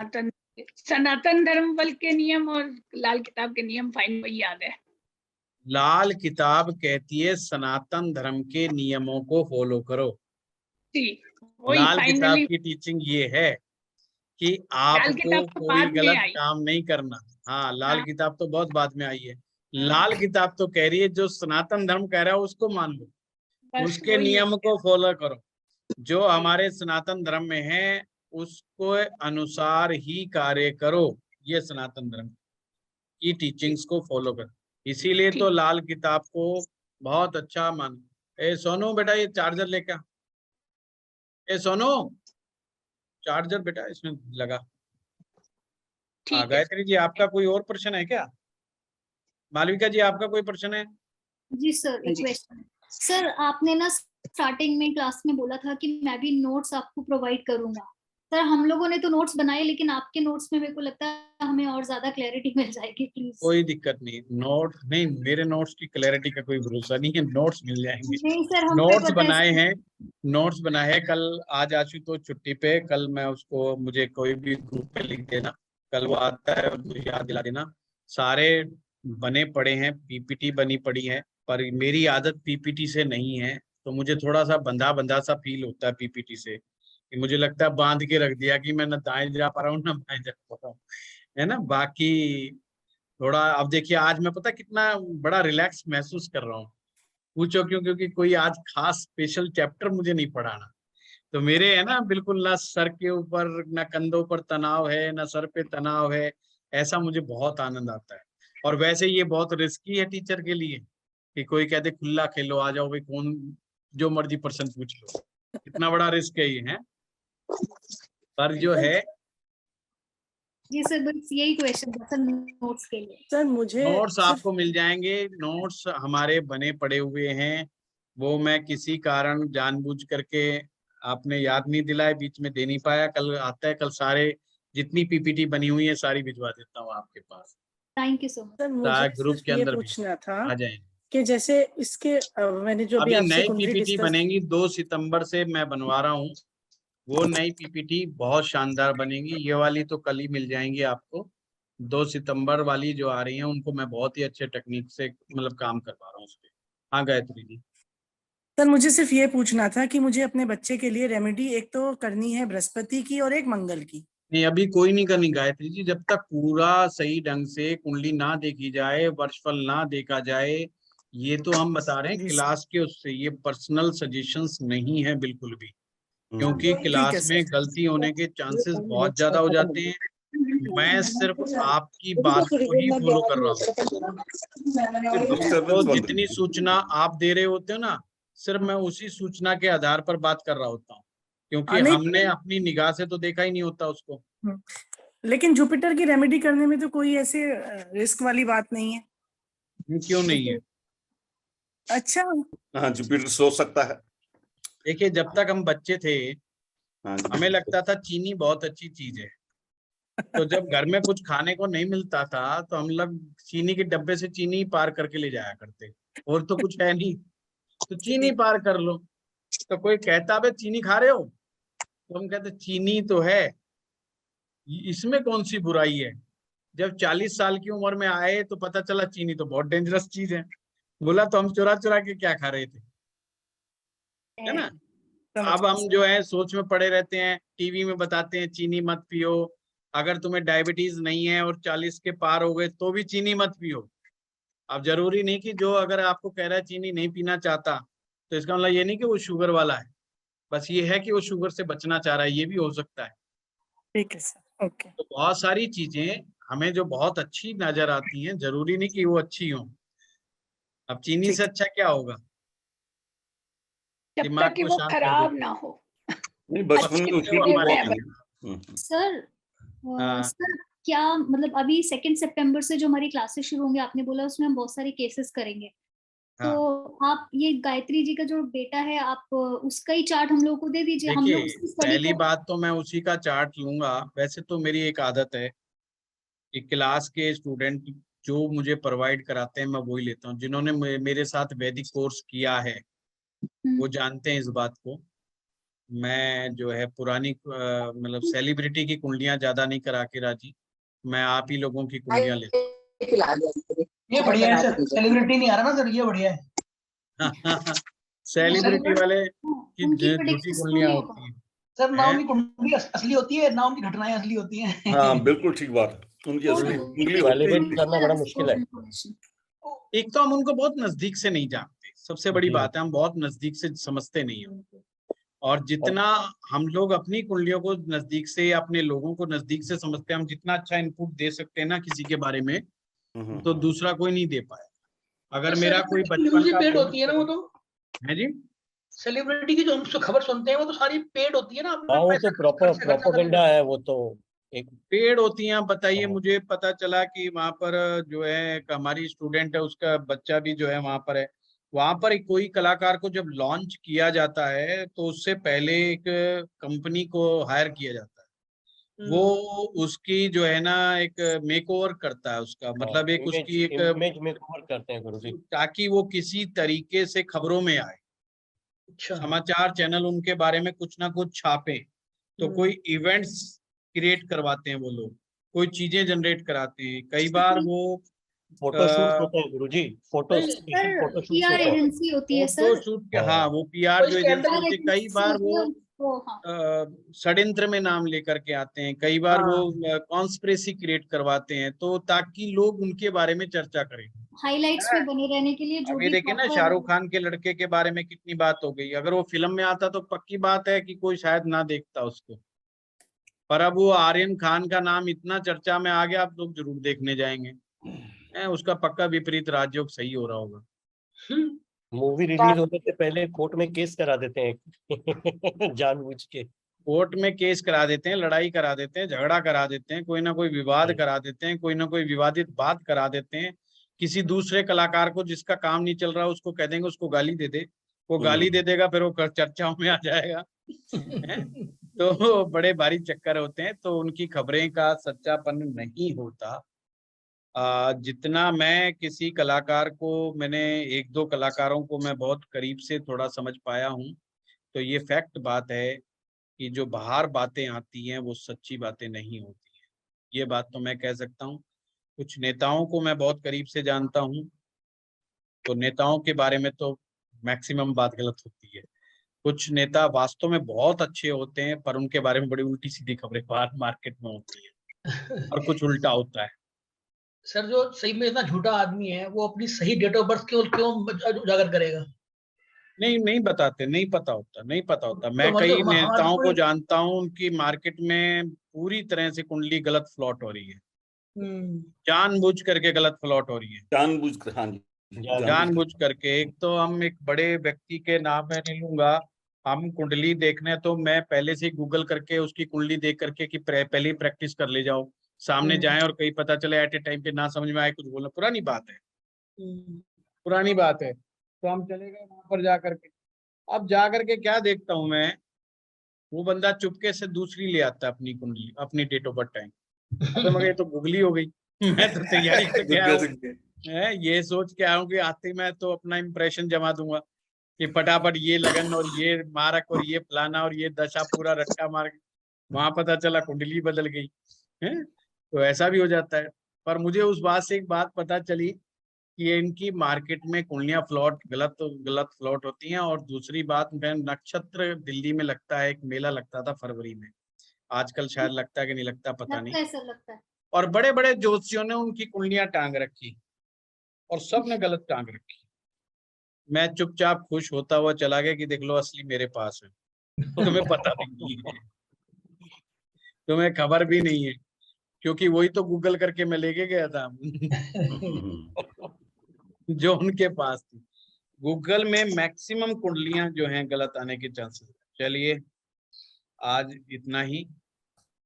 Speaker 10: सनातन धर्म बल के नियम और लाल किताब के नियम फाइन वही याद है।
Speaker 2: लाल किताब कहती है सनातन धर्म के नियमों को फॉलो करो।
Speaker 10: जी, वही
Speaker 2: लाल किताब
Speaker 10: फाइनली
Speaker 2: की टीचिंग ये है कि आपको कोई गलत काम नहीं करना। हाँ, लाल किताब तो बहुत बाद में आई है। लाल किताब तो कह रही है जो सनातन धर्म कह रहा है उसको मान लो, उसके नियम को फॉलो करो। जो हमारे सनातन धर्म में है उसको अनुसार ही कार्य करो। ये सनातन धर्म की टीचिंग्स को फॉलो करो। इसीलिए तो लाल किताब को बहुत अच्छा मान। ए सोनू बेटा ये चार्जर लेकर, ए सोनू चार्जर बेटा इसमें लगा। गायत्री जी आपका कोई और प्रश्न है क्या? मालविका जी आपका कोई प्रश्न है?
Speaker 3: जी सर, एक क्वेश्चन। सर आपने ना स्टार्टिंग में क्लास में बोला था कि मैं भी नोट्स आपको प्रोवाइड करूंगा। सर हम लोगों ने तो नोट्स बनाए, लेकिन आपके नोट्स में मेरे को लगता है हमें और ज्यादा क्लैरिटी मिल जाएगी। प्लीज।
Speaker 2: कोई दिक्कत नहीं, नोट नहीं, मेरे नोट्स की क्लैरिटी का कोई भरोसा नहीं है, नोट्स मिल जाएंगे।
Speaker 3: नहीं सर, हम
Speaker 2: नोट्स बनाए हैं, नोट्स बनाए हैं। कल आज आशुतोष छुट्टी पे, कल मैं उसको, मुझे कोई भी ग्रुप पे लिख देना, कल वो आता है मुझे याद दिला देना। सारे बने पड़े हैं, पीपीटी बनी पड़ी है, पर मेरी आदत पीपीटी से नहीं है, तो मुझे थोड़ा सा बंधा बंधा सा फील होता है पीपीटी से, कि मुझे लगता है बांध के रख दिया कि मैं ना दाएं जा पा रहा हूँ ना बाएं जा पा रहा हूँ, है ना। बाकी थोड़ा अब देखिए, आज मैं पता कितना बड़ा रिलैक्स महसूस कर रहा हूँ। पूछो क्यों? क्योंकि कोई आज खास स्पेशल चैप्टर मुझे नहीं पढ़ाना, तो मेरे है ना बिल्कुल ना सर के ऊपर ना कंधों पर तनाव है ना सर पे तनाव है। ऐसा मुझे बहुत आनंद आता है। और वैसे ये बहुत रिस्की है टीचर के लिए कि कोई कहते खुला खेलो, आ जाओ भाई, कौन जो मर्जी प्रश्न पूछ लो, इतना बड़ा रिस्क है ये है। पर जो है
Speaker 3: जी सर, बस यही क्वेश्चन था सर नोट्स के लिए।
Speaker 1: सर मुझे
Speaker 2: नोट्स आपको मिल जाएंगे, नोट्स हमारे बने पड़े हुए हैं। वो मैं किसी कारण जानबूझ करके आपने याद नहीं दिलाया, बीच में दे नहीं पाया। कल आता है, कल सारे जितनी पीपीटी बनी हुई है सारी भिजवा देता हूँ आपके पास।
Speaker 3: Thank you so much.
Speaker 1: Sir मुझे
Speaker 2: ग्रुप के
Speaker 1: ये
Speaker 2: अंदर
Speaker 1: पूछना था
Speaker 2: आ जाएंगे
Speaker 1: कि जैसे इसके मैंने जो
Speaker 2: अभी
Speaker 1: आपसे
Speaker 2: नई पीपीटी बनेंगी 2 सितंबर से मैं बनवा रहा हूँ। वो नई पीपीटी बहुत शानदार बनेगी। ये वाली तो कल ही मिल जाएंगी आपको। 2 सितंबर वाली जो आ रही हैं उनको मैं बहुत ही अच्छे टेक्निक से मतलब काम करवा रहा हूँ उस पर। हाँ गायत्री जी।
Speaker 1: सर मुझे सिर्फ ये पूछना था कि मुझे अपने बच्चे के लिए रेमेडी एक तो करनी है बृहस्पति की और एक मंगल की।
Speaker 2: नहीं, अभी कोई नहीं करनी गायत्री जी, जब तक पूरा सही ढंग से कुंडली ना देखी जाए, वर्षफल ना देखा जाए। ये तो हम बता रहे हैं क्लास के उससे, ये पर्सनल सजेशंस नहीं है बिल्कुल भी, क्योंकि क्लास में गलती होने के चांसेस बहुत ज्यादा हो जाते हैं। मैं सिर्फ आपकी बात को ही फॉलो कर रहा हूँ। तो जितनी सूचना आप दे रहे होते हो ना, सिर्फ मैं उसी सूचना के आधार पर बात कर रहा होता हूँ, क्योंकि हमने अपनी निगाह से तो देखा ही नहीं होता उसको।
Speaker 1: लेकिन जुपिटर की रेमेडी करने में तो कोई ऐसे रिस्क वाली बात नहीं है।
Speaker 2: क्यों नहीं है?
Speaker 1: अच्छा,
Speaker 4: हाँ, जुपिटर सोच सकता है।
Speaker 2: देखिए, जब तक हम बच्चे थे हमें लगता था चीनी बहुत अच्छी चीज है, तो जब घर में कुछ खाने को नहीं मिलता था तो हम लोग चीनी के डब्बे से चीनी पार करके ले जाया करते, और तो कुछ है नहीं तो चीनी पार कर लो। तो कोई कहता है चीनी खा रहे हो, तो हम कहते चीनी तो है, इसमें कौन सी बुराई है। जब 40 साल की उम्र में आए तो पता चला चीनी तो बहुत डेंजरस चीज है। बोला तो हम चुरा चुरा के क्या खा रहे थे, है ना। अब हम जो है सोच में पड़े रहते हैं, टीवी में बताते हैं चीनी मत पियो, अगर तुम्हें डायबिटीज नहीं है और 40 के पार हो गए तो भी चीनी मत पियो। अब जरूरी नहीं कि जो अगर आपको कह रहा है चीनी नहीं पीना चाहता तो इसका मतलब ये नहीं कि वो शुगर वाला है, बस ये है कि वो शुगर से बचना चाह रहा है, ये भी हो सकता है।
Speaker 1: ठीक है सर, ओके।
Speaker 2: तो बहुत सारी चीजें हमें जो बहुत अच्छी नजर आती हैं, जरूरी नहीं कि वो अच्छी हो। अब चीनी से अच्छा क्या होगा?
Speaker 10: जब तक कि वो खराब ना हो।
Speaker 4: नहीं, बचपन में उसी को
Speaker 3: सर सर क्या मतलब अभी 2 सितंबर से जो हमारी क्लासेस शुरू होंगे, आपने बोला उसमें हम बहुत सारे केसेस करेंगे। तो आप ये गायत्री जी का जो बेटा है, आप उसका ही चार्ट हम लोगों को दे दीजिए। हम लोग
Speaker 2: पहली बात तो मैं उसी का चार्ट लूंगा। वैसे तो मेरी एक आदत है कि क्लास के स्टूडेंट जो मुझे प्रोवाइड कराते हैं मैं वही लेता हूँ। जिन्होंने मेरे साथ वैदिक कोर्स किया है वो जानते हैं इस बात को। मैं जो है पुरानी मतलब सेलिब्रिटी की कुंडलियां ज्यादा नहीं करा के राजी, मैं आप ही लोगों की कुंडलियां लेता हूँ।
Speaker 8: ये बढ़िया है सर, सेलिब्रिटी नहीं आ रहा ना सर, ये बढ़िया है।
Speaker 2: सेलिब्रिटी वाले की झूठी कुंडलियां होती हैं
Speaker 8: सर, ना उनकी कुंडली असली होती है, ना उनकी घटनाएं असली होती हैं।
Speaker 4: हाँ, बिल्कुल ठीक बात है। उनकी असली
Speaker 11: वैलिडेट करना बड़ा मुश्किल है।
Speaker 2: एक तो हम उनको बहुत नजदीक से नहीं जानते, सबसे बड़ी बात है हम बहुत नजदीक से समझते नहीं हैं उनको। और जितना हम लोग अपनी कुंडलियों को नजदीक से, अपने लोगों को नजदीक से समझते हैं, हम जितना अच्छा इनपुट दे सकते हैं ना किसी के बारे में, तो दूसरा कोई नहीं दे पाए। अगर मेरा कोई बचपन का
Speaker 8: पेड होती है ना वो तो
Speaker 2: है जी,
Speaker 8: सेलिब्रिटी की जो हम खबर सुनते हैं वो तो सारी पेड होती है ना।
Speaker 11: वो तो प्रॉपर प्रोपेगेंडा है, वो तो एक
Speaker 2: पेड़ होती हैं। बताइए, मुझे पता चला कि वहां पर जो है हमारी स्टूडेंट है, उसका बच्चा भी जो है वहां पर है। वहां पर कोई कलाकार को जब लॉन्च किया जाता है तो उससे पहले एक कंपनी को हायर किया जाता है, वो उसकी जो है ना एक मेकओवर करता है उसका, मतलब एक उसकी एक
Speaker 11: इमेज मेकओवर करते हैं गुरुजी,
Speaker 2: ताकि वो किसी तरीके से खबरों में आए। समाचार चैनल उनके बारे में कुछ ना कुछ छापे, तो कोई इवेंट्स क्रिएट करवाते हैं वो लोग, कोई चीजें जनरेट कराते हैं। कई बार वो
Speaker 11: फोटोशूट होते हैं गुरुजी, फोटोशूट
Speaker 3: एजेंसी होती है सर।
Speaker 2: फोटोशूट के, हाँ वो पीआर जो एजेंसी होती है, कई बार वो षड्यंत्र में नाम लेकर के आते हैं, कई बार वो कॉन्स्पिरेसी क्रिएट करवाते हैं, तो ताकि लोग उनके बारे में चर्चा करें,
Speaker 3: हाइलाइट्स में बने रहने के लिए। जो
Speaker 2: अभी देखिए ना शाहरुख खान के लड़के के बारे में कितनी बात हो गई। अगर वो फिल्म में आता तो पक्की बात है कि कोई शायद ना देखता उसको, पर अब वो आर्यन खान का नाम इतना चर्चा में आ गया, आप लोग जरूर देखने जाएंगे। उसका पक्का विपरीत राजयोग सही हो रहा होगा।
Speaker 11: मूवी रिलीज होने से पहले कोर्ट में केस करा देते हैं जानबूझ के।
Speaker 2: कोर्ट में केस करा देते हैं, लड़ाई करा देते हैं, झगड़ा करा देते हैं, कोई ना कोई विवाद करा देते हैं, कोई ना कोई विवादित बात करा देते हैं। किसी दूसरे कलाकार को जिसका काम नहीं चल रहा उसको कह देंगे उसको गाली दे दे, वो गाली दे देगा, फिर वो चर्चाओं में आ जाएगा। तो बड़े भारी चक्कर होते हैं, तो उनकी खबरें का सच्चापन नहीं होता। जितना मैं किसी कलाकार को, मैंने 1-2 कलाकारों को मैं बहुत करीब से थोड़ा समझ पाया हूँ, तो ये फैक्ट बात है कि जो बाहर बातें आती हैं वो सच्ची बातें नहीं होती हैं। ये बात तो मैं कह सकता हूँ। कुछ नेताओं को मैं बहुत करीब से जानता हूँ, तो नेताओं के बारे में तो मैक्सिमम बात गलत होती है। कुछ नेता वास्तव में बहुत अच्छे होते हैं, पर उनके बारे में बड़ी उल्टी सीधी खबरें बाहर मार्केट में होती है, और कुछ उल्टा होता है।
Speaker 8: सर, जो सही में इतना झूठा आदमी है वो अपनी सही डेट ऑफ बर्थ क्यों उजागर करेगा?
Speaker 2: नहीं बताते, नहीं पता होता। मैं
Speaker 8: तो
Speaker 2: कई
Speaker 8: मतलब हमारे
Speaker 2: नेताओं को
Speaker 8: पूरे-
Speaker 2: जानता हूँ, उनकी मार्केट में पूरी तरह से कुंडली गलत फ्लॉट हो रही है, जानबूझ करके गलत फ्लॉट हो रही है,
Speaker 4: जानबूझ कर, हाँ जी,
Speaker 2: जानबूझ करके। एक तो हम एक बड़े व्यक्ति के नाम मैं नहीं लूंगा, हम कुंडली देखने तो मैं पहले से ही गूगल करके उसकी कुंडली देख करके कि पहले ही प्रैक्टिस कर ले जाओ, सामने जाएं और कहीं पता चले एट ए टाइम पे ना समझ में आए कुछ बोलना, पुरानी बात है, पुरानी बात है। तो हम चले गए वहां पर जा करके। अब जा करके क्या देखता हूं मैं, वो बंदा चुपके से दूसरी ले आता है अपनी कुंडली, अपनी डेट ऑफ बर्थ टाइम। अबे मगर ये तो गुगली हो गई। मैं तो तैयारी से गया हूँ, ये सोच के आया हूँ कि आते ही मैं तो अपना इंप्रेशन जमा दूंगा कि फटाफट ये लगन और ये मारक और ये फलाना और ये दशा पूरा रट्टा मार। वहां पता चला कुंडली बदल गई है। तो ऐसा भी हो जाता है। पर मुझे उस बात से एक बात पता चली कि ये इनकी मार्केट में कुंडलियां गलत फ्लॉट होती हैं। और दूसरी बात, मैं नक्षत्र दिल्ली में लगता है, एक मेला लगता था फरवरी में, आजकल शायद लगता है कि नहीं लगता पता नहीं,
Speaker 3: लगता है सर, लगता है।
Speaker 2: और बड़े बड़े ज्योतिषियों ने उनकी कुंडलियां टांग रखी और सबने गलत टांग रखी। मैं चुपचाप खुश होता हुआ चला गया कि देख लो असली मेरे पास है, तुम्हें पता भी नहीं है, तुम्हें खबर भी नहीं है, क्योंकि वही तो गूगल करके मैं लेके गया था जो उनके पास थी। गूगल में मैक्सिमम कुंडलियां जो हैं गलत आने के चांसेस। चलिए आज इतना ही।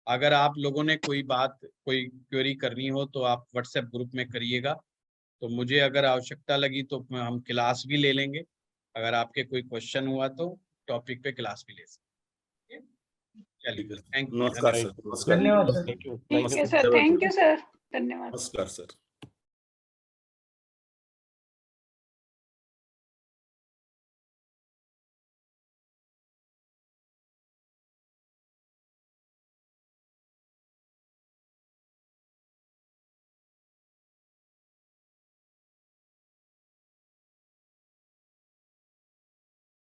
Speaker 2: अगर आप लोगों ने कोई क्वेरी करनी हो तो आप व्हाट्सएप ग्रुप में करिएगा। तो मुझे अगर आवश्यकता लगी तो हम क्लास भी ले लेंगे, अगर आपके कोई क्वेश्चन हुआ तो टॉपिक पे क्लास भी ले सकते। चलिए, थैंक यू,
Speaker 4: नमस्कार सर, नमस्कार,
Speaker 8: धन्यवाद सर।
Speaker 10: ठीक है सर, थैंक यू सर, धन्यवाद।
Speaker 4: नमस्कार सर।